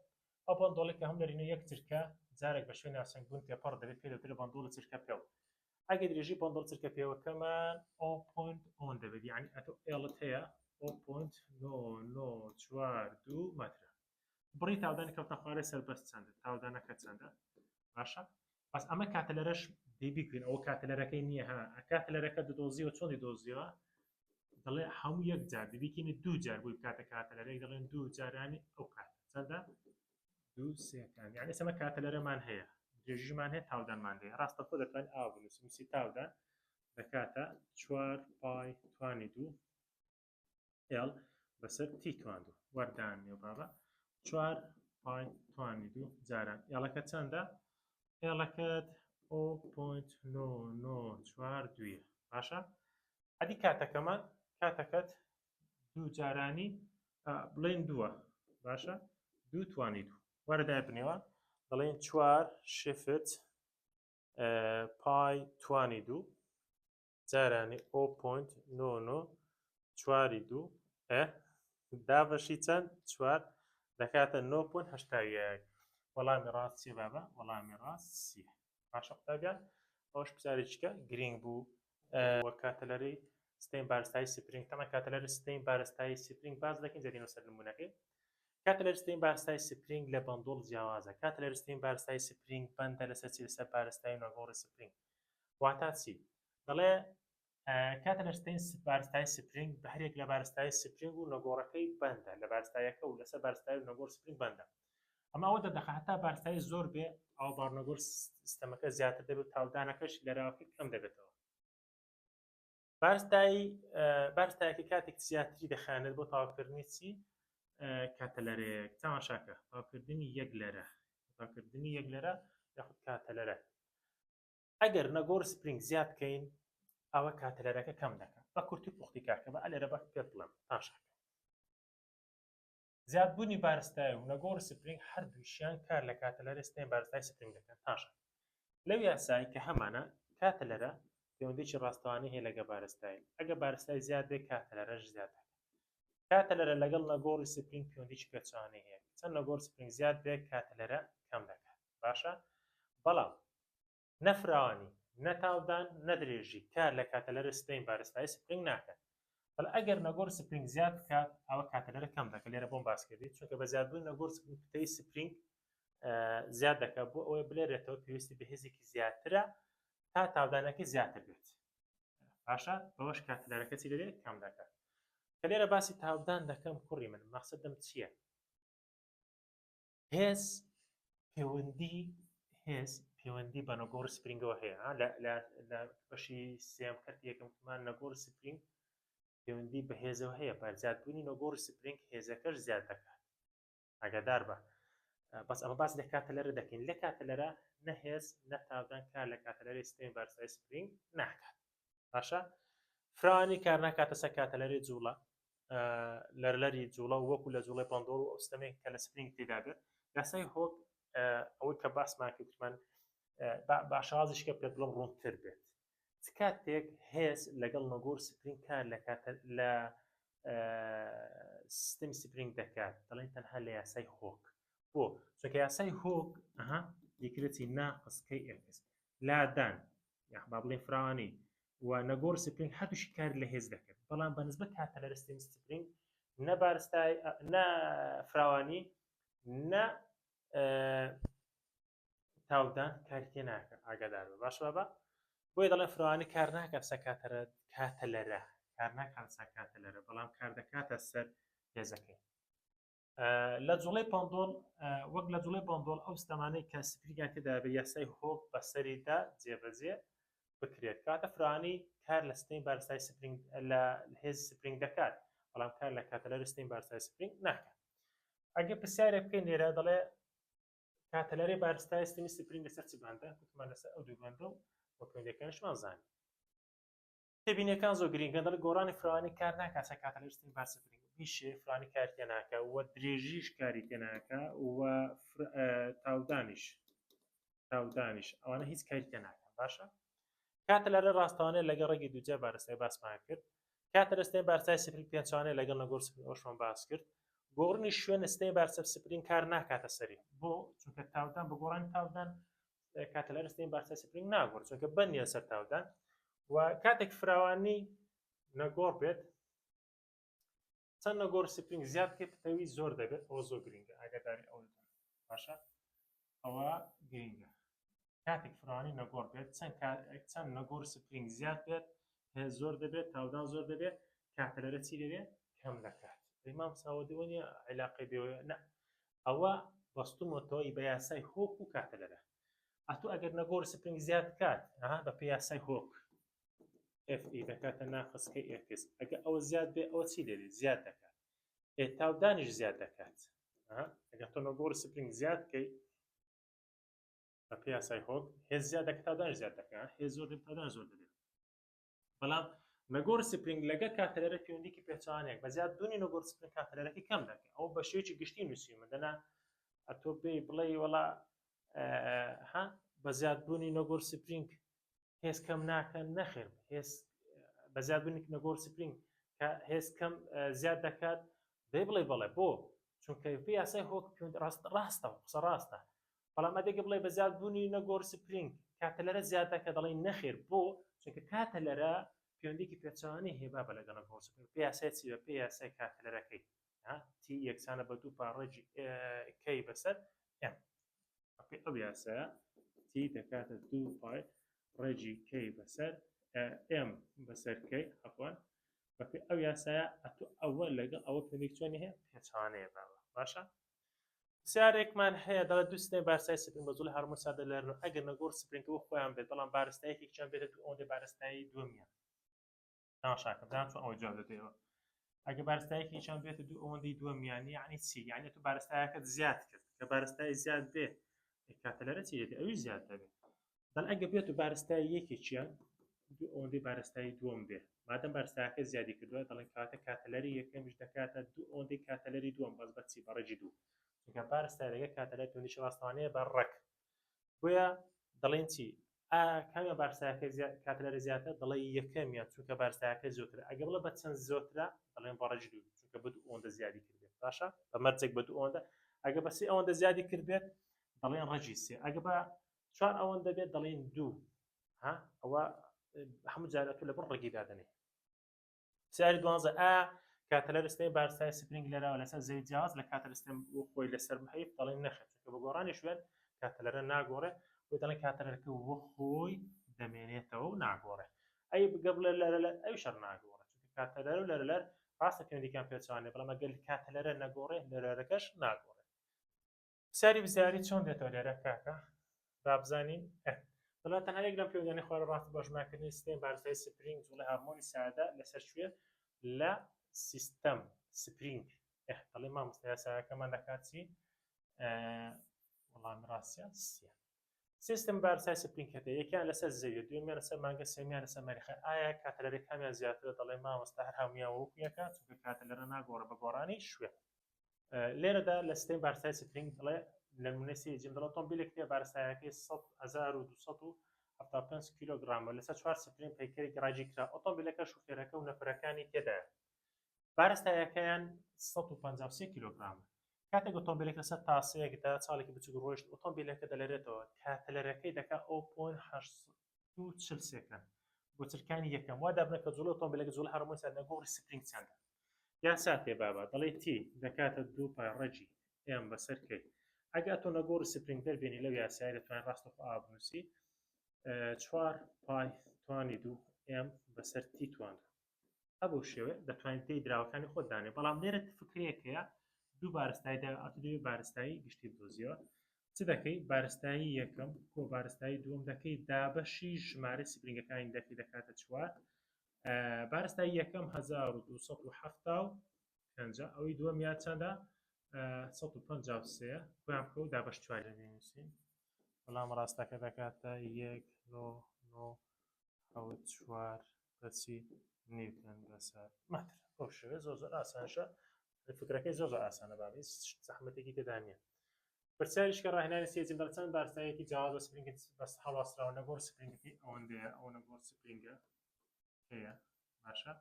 ئەو بەندۆڵێک کە هەم لەرینە یەک چرکە جارێک بە شوێنی ئاسەنگبوون پێپەڕ دەبێت پێ دەوترێت بەندۆڵە چرکە پێو. ئەگە درێژی بەندۆڵ چرکە پێوەکەمان 0.1 دەبێت، یعنی ئەتۆ ئێڵت هەیە 0.942 مەترە. بڕی تاودانی کەوتە خوارێ سەربەست چەندە؟ تاودانەکە چەندە؟ باشە؟ بەس ئەمە کاتەلەرەش بیبیکرین، ئەوە کاتەلەرەکەی نییە ها کاتەلەرەکە دۆزیەوە چۆنی دۆزیەوە؟ دەڵێ هەموو یەک جار ببیکینە دوو جار بووی کاتە کاتەلەرەی دەڵێن دوو جارانی ئەو کاتە چەندە؟ دوو سێکان، یعنی سەمە کاتەلەرەمان هەیە درێژیمان هەیە تاودانمان هەیە. ڕاستەخۆ دەتوانین ئاوا بنووسین، نووسی تاودان دەکاتە 4 پای توانی 2 ئێڵ بەسەر تی تواندوو وەردانێ بابە 4 پای توانی 2 جاران ئێڵەکە چەندە؟ ئێڵەکەت 0.942 باشە؟ ئەدی کاتەکەمان کاتەکەت دوو جارانی بڵێن دووە باشە؟ دوو توانی 2 وەردای بنێوە دەڵێن 4 شفت پای توانی 2 جارانی 0.942 دابەشی چەند؟ 4 دەکاتە 9.81. وەڵامی ڕاست چی بابە؟ وەڵامی ڕاست سیە. باشە قوتابیان ئەوەش پرسیارێکیکە گرنگ بوو وە کاتەلەرەی ستەی بارستایی سپرینگ. تەمە کاتەلەرە ستەی بارستایی سپرینگ باز دەکەین زەدینەوە سەر نمونەکەی. کاتەلەرە ستەی بارستایی سپرینگ لە بەندۆڵ جیاوازە. کاتەلەرە ستەی بارستایی سپرینگ بەندە لەسەر چی؟ لەسەر بارستایی ناگۆڕی سپرینگ. واتە چی؟ دەڵێ کاتەلەرە ستەی بارستایی سپرینگ بە هەرێک لە بارستایی سپرینگ و نەگۆڕەکەی بەندە لە بارستایەکە و لەسەر بارستایی و نەگۆڕ سپرینگ بەندە. ئەمە ئەوە دەدەخە هەتا بارستایی زۆر بێ ئەو بارنەگۆڕ سیستەمەکە زیاتر دەبێت تاودانەکەش لەراوەکەی کەم دەبێتەوە. بارستایەکە کاتێک زیاتری دەخانێت بۆ تاواکردنی چی؟ کاتەلەرەیەک تەماشاکە تاواکردنی یەک لەرە تاواکردنی یەک لەرە یاخود کاتەلەرە. ئەگەر نەگۆڕ سپرینگ زیاد بکەین ئەوە کاتەلەرەکە کەم دەکات. بە کورتی پوختی کاکە بە ئەلێرە بە پێت بڵێم تاشاکە. زیادبوونی بارستایی و نەگۆڕ سپرینگ هەردووشیان کار لە کاتەلەرە ستەی بارستایی سپرینگ دەکەن تاشا. لەو یاسایی کە هەمانە کاتەلەرە پەیوەندیی ڕاستەوانەی هەیە لەگە بارستایی. ئەگە بارستایی زیاد بێ کاتەلەرەش زیاد دەکات. کاتەلەرە لەگەڵ نەگۆڕی سپرینگ پەیوەندیی پێچوانەی هەیە. چەند نەگۆڕ سپرینگ زیاد بێ کاتەلەرە کەم دەکات. باشە؟ بەڵام نەفراوانی نەتاودان نەدرێژی کار لە کاتەلەرە ستەی بارستایی سپرینگ ناکات. بەڵ ئەگەر نەگۆڕ سپرینگ زیاد بکات ئەوە کاتەلەرە کەم دەکات. لێرە بۆم باس کردیت چونکە بە زیادبوون نەگۆڕ پتەی سپرینگ زیاد دەکات بۆ ئەوەی بلێرێتەوە پێویستی بە هێزێکی زیاترە تا تاودانەکەی زیاتر بێت. باشە؟ بەوەش کاتەلەرەکە چی دەبێت؟ کەم دەکات. کە لێرە باسی تاودان دەکەم کوڕی من مەقسەدم چییە؟ هێز پەیوەندی بە نەگۆڕ سپرینگەوە هەیە. لە بەشی سێم کەرت یەکەممان نەگۆڕ سپرینگ پەیوەندی بە هێزەوە هەیە. بە زیادبوونی نەگۆڕ سپرینگ هێزەکەش زیاد دەکات. ئاگادار بە. بەس ئەمە باس لە کاتەلەرە دەکەین. لە کاتەلەرە نە هێز نە تاودان کار لە کاتەلەرەی ستەی بارستایی سپرینگ ناکات. باشە؟ فراوانی کار ناکاتە سەر کاتەلەرەی جوڵە لەرلەری جوڵە و وەکو لە جوڵەی بەندۆڵ و ئەستەمێک کە لە سپرینگ تێدا بێت. یاسای هۆک ئەوەی کە باسمان کردمان باشازیشکە پێت بڵم ڕوونتر بێت. کاتێک هێز لەگەڵ نەگۆڕ سپرینگ کار لە سیستەمی سپرینگ دەکات دەڵێن تەنها لە یاسای هۆک. بۆ چونکە یاسای هۆک یەکرێتی ناقسکەی ئێکس لادان یاخ با بڵێن فراوانی و نەگۆڕ سپرینگ هەردووشی کار لە هێز دەکات. بەڵام بەنسبەت کاتەلەرە ستەمی سپرینگ نە بارستای نە فراوانی نە تاودان کاری تێ ناکە ئاگادار بە باش بە بۆی دەڵێن فراوانی کار ناکە سە کاتە لەرە کار ناکات سا کاتە لەرە بەڵام کار دەکاتە سەر هێزەکەی لە جوڵەی پندۆڵ وەک لە جوڵەی پندۆڵ ئەو ستەمانەی کە سپریگان تێدا بە یاسای هۆک بەسەریدا جێبەجێ بکرێت کاتە فرانی کار لە ستەی بارستای سپرینگ لە هێز سپرینگ دەکات بەڵام کار لە کاتە لەرە ستەی بارستای سپرینگ ناکات ئەگە پرسیارێک بکەین لێرە دەڵێ کاتەلەری بارستای ستەمی سپرینگ لەسەر چ بەندە گوتمان لەسەر ئەو دوو بەندە و بۆ پەیوەندیەکانیشمان زانین تێبینیەکان زۆر گرنگە دەڵێ گۆڕانی فراوانی کار ناکات سە کاتەلەر ستەمی بار سپرینگ هیچ فرانی کار تێ ناکە و درێژیش کاری تێ ناکە و تاودانیش ئەوانە هیچ کاری تێ ناکەن باشە کاتە لەرە ڕاستەوانەیە لەگەڵ ڕێگی دووجە بارستای باسمان کرد کاتە لە ستەی بارستای سپرینگ پێنجوانەیە لەگەڵ نەگۆڕ سپرینگ ئەوشمان باس کرد گۆڕنی شوێن ستەی بارسە سپرینگ کار ناکاتە سەری بۆ چونکە تاودان بە گۆڕانی تاودان کاتە لەرە ستەی بارسە سپرینگ ناگۆڕ چونکە بەندیە سەر تاودان و کاتێک فراوانی نەگۆڕ بێت چەند نەگۆڕ سپرینگ زیاد کە پتەوی زۆر دەبێت ئەوە زۆر گرنگە ئاگاداری ئەو باشە ئەوە گرنگە کاتێک فراوانی نەگۆڕ بێت چەند نەگۆڕ سپرینگ زیاد بێت زۆر دەبێت تاودان زۆر دەبێت کاتە لەرە چی دەبێت کەم دەکات ئیمام ساوەدەوە نیە عیلاقی بێوە نە ئەوە بەستومەتەوەی بە یاسای هۆک و کاتە لەرە ئەتوو ئەگەر نەگۆڕ سپرینگ زیاد کات بە پێ یاسای هۆک FE دەکاتە ناقصکەی FS ئەگە ئەوە زیاد بێ ئەوە چی دەبێت زیاد دەکات تاودانیش زیاد دەکات ئەگەر تۆ نەگۆڕ سپرینگ زیاد بکەی بە پێ یاسای هۆک هێز زیاد دەکات تاودانیش زیاد دەکات هێز زۆر دەبێت تاودان زۆر دەبێت بەڵام نەگۆڕ سپرینگ لەگە کاتە لەرە پەیوەندیکی پێچوانێک بە زیاد بوونی نەگۆڕ سپرینگ کاتە لەرەکەی کەم دەکات ئەو بە شێوەیەکی گشتی نووسیومە دەنا ئەتۆ بڵێ وەڵا بە زیاد بوونی نەگۆڕ سپرینگ هێز کەم ناکەن نەخێر هێز بە زیاد بوونی نەگۆڕ سپرینگ کە هێز کەم زیاد دەکات دەی بڵێ بەڵێ بۆ چونکە پێ یاسای هۆک ڕاستە قسە ڕاستە بەڵام ئەدەگە بڵێ بە زیاد بوونی نەگۆڕ سپرینگ کاتە لەرە زیاد دەکات دەڵێ نەخێر بۆ چونکە کاتە لەرە پەیوەندیکی پێچوانی هێبا بە لەگەڵ نەگۆڕ سپرینگ پێ یاسای چی بە پێ یاسای کاتە لەرەکەی تی یەکسانە بە دوو پاڕێجی کەی بەسەر ئەم ئەو یاسایە تی دەکاتە دوو پای ڕێجی کەی بەسەر ئەم بەسەر کەی عەفوان بەپێ ئەو یاسایە ئەتوو ئەوە لەگەڵ ئەوە پەیوەندیکی چۆنی هەیە پێچوانەیە باشە پرسیارێکمان هەیە دەڵێت دوو ستەمی بارستای سپرینگ بە جوڵەی هەرمۆنی سادە لەرن ئەگەر نەگۆڕ سپرینگەوە خۆیان بێت بەڵام بارستایەکێکیان بێتە دوو ئەوەندەی بارستایی دووەمیان تەماشاکە بزانم چۆن ئەوە جواب دەدەیەوە ئەگە بارستایەکێکیان بێتە دوو ئەوەندەی دووەمیان یعنی چی یعنی تو بارستایەکەت زیاد کرد کە بارستای زیاد بێ کاتە لەرە چی دێت ئەوی زیاد دەبێت دەڵ ئەگە بێت و بارستای یەکێکیان دوو ئەوەندەی بارستایی دووەم بێ مادەم بارستایەکە زیادی کردووە دەڵێن کاتەلەری یەکەمیش دەکاتە دوو ئەوەندەی کاتەلەری دووەم بەس بەچی بەڕێجی دوو چونکە بارستایەکە کاتەلەر پەیوەندیی ڕاستەوانەیە بە ڕەک بۆیە دەڵێن چی کامیان بارستایەکە کاتەلەرە زیاتر دەڵێ یەکەمیان چونکە بارستایەکە زۆرترە ئەگە بڵێ بە چەند زۆرترە دەڵێن بەڕێجی دوو چونکە بە دوو ئەوەندە زیادی کردبێت باشە بە مەرجێک بە دوو ئەوەندە ئەگە بە سێ ئەوەندە زیادی کردبێت دەڵێن ڕێجی سێ ئەگە بە چوار ئەوەندە بێت دەڵێن دوو ئەوە هەموو جارەتوو لەبەر ڕێگی دادنێ سیاری دوانزە کاتەلەر ستەمی بارستای سپرینگ لەرەوە لەسەر زەوی جیاواز لە کاتەلەر ستەم خۆی لەسەر محیط دەڵێن نەخێت چونکە بە گۆڕانی شوێن کاتەلەرە ناگۆڕێ بۆ دەڵێن کاتەلەرەکە وە خۆی دەمێنێتەوە و ناگۆڕێ ئەی بگە بڵێ لەرە ئەوی شەڕ ناگۆڕێت چونکە کاتەلەر و لەرەلەر ڕاستە پەیوەندیەکان پێچوانێ بەڵام ئەگەر کاتەلەرە نەگۆڕێ لەرەکەش ناگۆڕێت سیاری بزیاری چۆن دێتەوە لێرە کاکە با بزانین دەڵێن تەنها یەک لەم پەیوەندیانەی خوارە ڕاستە بە ژمارەکردنی ستەمی بارستای سپرینگ جوڵەی هەرمۆنی سادە لەسەر شوێن لە سیستەم سپرینگ دەڵێ مامۆستا یاسایەکەمان دەکات چی وەڵامی ڕاستیە سێ سیستم بارستای سپرینگ هەیە یەکیان لەسەر زەویە دوێمیان لەسەر مانگە سێمیان لەسەر مەریخە ئایا کاتەلەرەی کامیان زیاترە دەڵێ مامۆستا هەر هەموویان وەکو یەکە چونکە کاتەلەرە ناگۆڕە بە گۆڕانی شوێن لێرەدا لە ستەمی بارستای سپرینگ دەڵێ لە نمونەی سێجیم دەڵێ ئۆتۆمبیلێک هەیە بارستایەکەی 1275 کیلۆگرامە لەسەر 4 سپرینگ پەیکەری گڕاجی کرا ئۆتۆمبیلەکە شوفێرەکە و نەفەرەکانی تێدایە بارستایەکەیان 153 کیلۆگرامە کاتێک ئۆتۆمبیلێک لەسەر تاسەیەکدا چاڵێکی بچووک ڕۆیشت ئۆتۆمبیلەکە دەلێرێتەوە کاتەلەرەکەی دەکا 0.840 بۆ چرکانی یەکەم وا دابنە کە جوڵە ئۆتۆمبیلەکە جوڵە هەرمۆنی سادە نەگۆڕی سپرینگ چەندە یا ساتێ بابە دەڵێ تی دەکاتە 2 پای ڕەجی ئێم بەسەر کەی ئەگە تۆ نەگۆڕ سپرینگەر بێنی لەو یاسایی دەتوانین ڕاستەخۆ ئابنووسی 4 پای توانی 2 ئێم بەسەر تی توان ئەبوو شێوێ دەتوانیت تی دراوەکانی خۆت دانێ بەڵام لێرە فکرەیەکەیە دوو بارستایی ئەتو دوێ بارستایی گشتی بدۆزیەوە چ دەکەی بارستایی یەکەم کۆ بارستایی دووەم دەکەی دابەشی ژمارە سپرینگەکانی دەکەی دەکاتە 4 بارستایی یەکەم 1250 ئەوەی دووەمیان چەندە 153 خۆیان بکە و دابەش 4 لە نووسین بەڵام ڕاستەکە دەکاتە 1.994 بەچی نیوتن بەسەر مەتر بۆ شێوێ زۆر ئاسانشە فکرەکەی زۆر ئاسانە باوی زەحمەتێکی تێدا نییە پرسیاریشکە ڕاهێنانی سێجیم دەڵ چەند بارستایەکی جیاواز بە سپرینگە بەس هەڵواستراوە نەگۆڕ سپرینگەکەی ئەوەندەیە ئەو نەگۆڕ سپرینگە هەیە باشە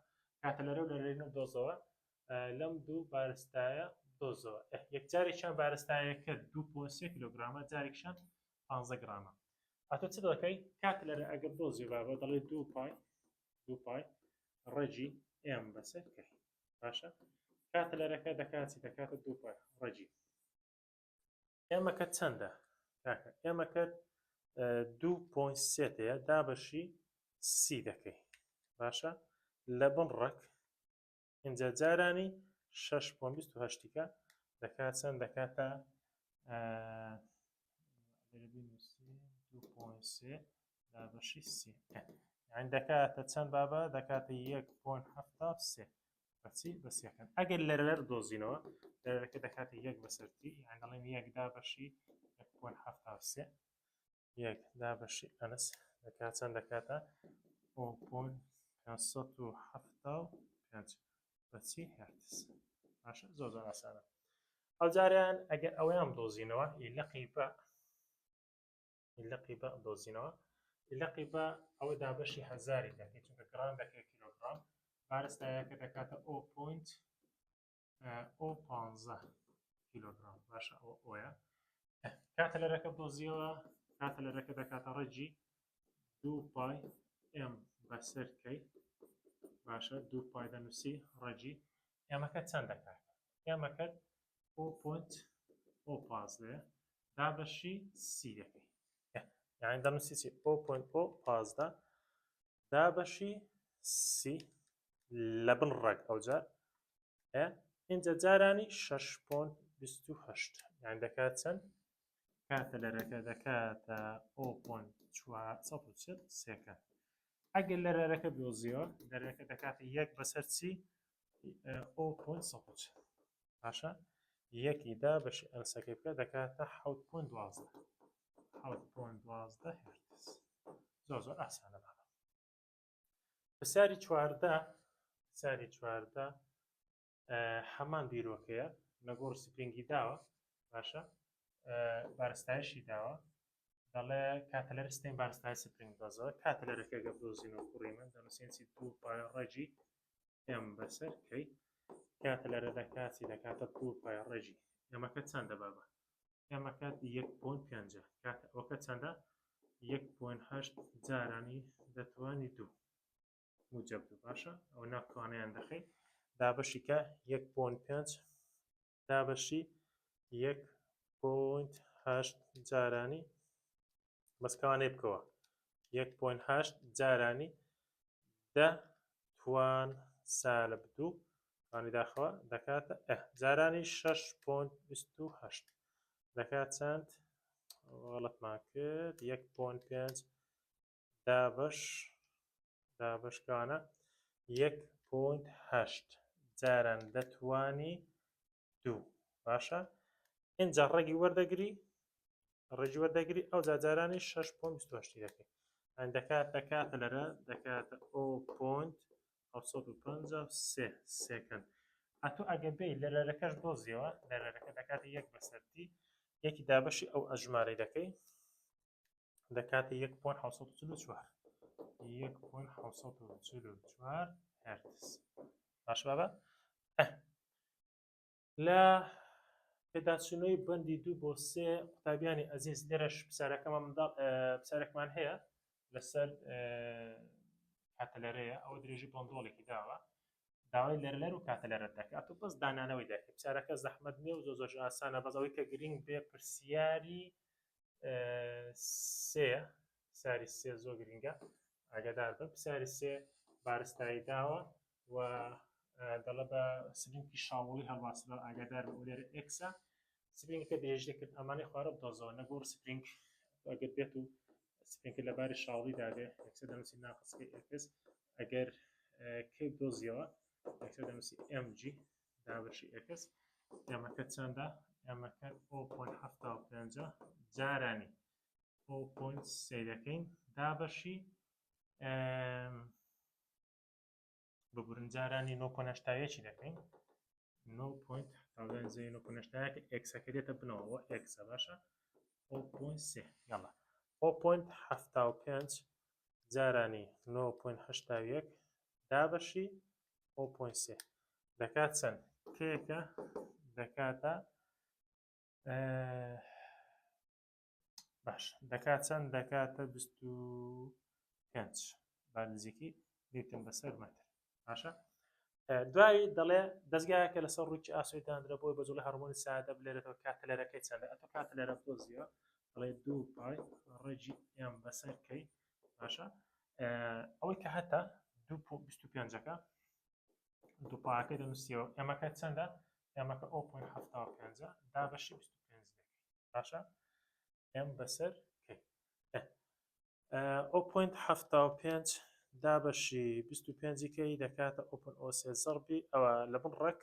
کاتە لەرە و لەرێنە دۆزەوە لەم دوو بارستایە دۆزەوە یەکجارێکیان بارستایەکە 2.3 کیلۆگرامە جارێکشان 15 گرامە ئەتۆ چ دەکەی کات لەرە ئەگەر دۆزی بابە دەڵێ 2 پای ڕەجی ئێم بەسەر کەی باشە کاتە لەرەکە دەکاتی دەکاتە 2 پای ڕەجی ئێمەکە چەندە کاکە ئێمەکە 2.3 هەیە دابەشی سی دەکەی باشە لە بن ڕەک اینجا جارانی 6.28کە دەکات چەند دەکاتە 2.3 دابەشی سی یعنی دەکاتە چەند بابە دەکاتە 1.73 بەچی بەسیەکەن ئەگەر لەرەر دۆزینەوە لەرەکە دەکاتە 1 بەسەرتی یان دەڵێن 1 دابەشی 1.73 1 دابەشی ئەنس دەکات چەند دەکاتە 0.575 بەچی هێرتز باشە زۆر ئاسانە ئەو جاریان ئەگەر ئەوەیان دۆزینەوە ئیلقیبە دۆزینەوە ئیلقیبە ئەوە دابەشی هەزاری دەکەی چونکە گرام دەکەی کیلۆگرام بارستایەکە دەکاتە 0.15 کیلۆگرام باشە ئەوە ئۆیە کاتە لەرەکە دۆزیەوە کاتە لەرەکە دەکاتە ڕەجی 2 پای ئێم بەسەر کەی باشە 2 پای دەنووسی ڕەجی ئێمەکە چەند دەکات ئێمەکە 0.15 دابەشی سی دەکەی یعنی دەنووسی 0.15 دابەشی سی لە بن ڕێک ئەوجار اینجا جارانی 6.28 یان دەکات چەند کاتە لەرەکە دەکاتە 0.4 ئەگەر لەرەکە دۆزیەوە لەرەکە دەکاتە 1 بەسەر چی 0.1 باشە یەکی دابەشی ئەنسەکەی بکە دەکاتە 7.12 هێرتز زۆر ئاسانە بابە پرسیاری چواردە هەمان بیرۆکەیە نەگۆڕ سپرینگی داوە باشە بارستایشی داوە دەڵێ کاتە لەرە ستەین بارستای سپرینگ دۆزەوە کاتە لەرەکە گە دۆزینەوە کوڕیمە دەنووسێنسی 2 پای ڕەجی ئێم بەسەر کەی کاتە لەرە دەکاتی دەکاتە 2 پای ڕەجی ئێمەکە چەندە بابە ئێمەکە 1.5 کاتە ئەوکە چەندە 1.8 جارانی دەتوانی 2 موجب دوو باشە ئەو ناوتوانیان دەخەیت دابەشیکە 1.5 دابەشی 1.8 جارانی بەسکەوانەی بکەوە 1.8 جارانی توان سالب 2 توانی داخەوە دەکاتە جارانی 6.28 دەکات چەند غەڵەتمان کرد 1.5 دابەشکانە 1.8 جاران دەتوانی 2 باشە اینجا ڕێگی وەردەگری ئەو جارانی 6.28 دەکەی ئەن دەکاتە لەرە دەکاتە 0.753 ئەتۆ ئەگە بێ لە لەرەکەش دۆزیەوە لە لەرەکە دەکاتە 1 بەسەرتی یەکی دابەشی ئەو ئەژمارەی دەکەی دەکاتە 1.744 هێرتز باش بابە لە پێداچوونەوەی بەندی 2 بۆ 3 قوتابیانی ئەزیز لێرەش پرسیارێکمان هەیە لەسەر کاتەلەرەیە ئەوە درێژی بۆندۆڵێکی داوە داوای لێرە و کاتە لێرە دەکات و بەس دانانەوەی دەکەێت پرسیارەکە زەحمەت نییە و زۆر ئاسانە بەزەوەی کە گرنگ بێ پرسیاری ساری سێ زۆر گرنگە ئاگادار بن پرسیاری سێ بارستایی داوە و دەڵە بە سرینکی شاوڵی هەڵواسرە ئاگادار بە لێرە ئکسە سپرینگەکە درێژی کرد ئەمانی خوارە بدۆزەوە نەگۆڕ سپرینگ ئەگەر بێت و سپرینگکە لەباری شاوڵی دادێ ئەکسە دەنووسی ناقسکە ئکس ئەگەر کەی دۆزیەوە ئەکسە دەنووسی MG دابشی ئکس ئێمەکە چەندە ئەمەکە 0.75 جارانی 0.3 دەکەین دابشی ببورن جارانی 9.8 دەکەین 9.9 ئکسەکە دێتە بنەوە ئکسە باشە 0.3 یاڵا 0.75 جارانی 9.8 دابشی 0.3 دەکات چەند کێکە دەکاتە باش دەکات چەند دەکاتە 25 با نزیکی دیتم بەسەر مەتر باشە دوایی دەڵێ دەستگایەکە لەسەر ڕووی ئاسۆی دانرە بۆی بە جوڵی هەرمۆنی سادە بلێرێتەوە کاتە لەرەکەی چەندە ئەتۆ کاتە لەرە بدۆزیەوە دەڵێ 2 پای ڕێجی ئێم بەسەر کەی باشە ئەوەی کە هەتا 25ەکە دوو پاکە دەنووسیەوە ئێمەکە چەندە ئێمەکە 0.75 دابەشی 25 دەکەی باشە ئێم بەسەر کەی 0.75 دابەشی 25کەی دەکاتە 0.3 زەربی ئەوە لە بن ڕێک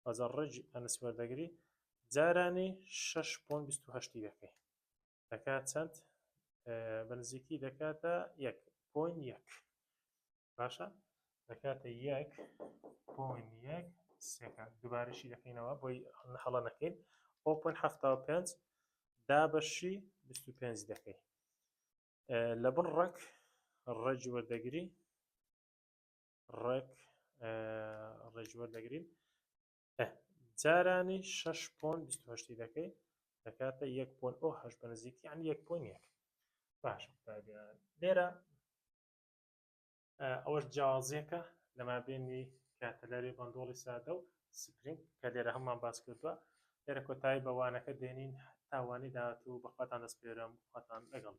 بەزە ڕێجی ئەنسوەردەگری جارانی 6.28 دەکەی دەکات چەند بەنزیکی دەکاتە 1.1 باشە دەکاتە 1.1 سێکە دووبارەشی دەکەینەوە بۆی هەڵە نەکەین 0.75 دابەشی 25 دەکەی لە بن ڕێک ڕێجی وەردەگری ڕێجی وەردەگرین جارانی 6.28 دەکەی دەکاتە 1.8 بەنزیکی یعنی 1.1 باش لێرە ئەوەش جیاوازیەکە لەمابینی کاتەلەری بەندۆڵی سادە و سپرینگ کە لێرە هەممان باس کردووە لێرە کۆتایی بەوانەکە دێنین تاوانی داهاتوو بەخواتان دەست پێرم خواتان لەگەڵ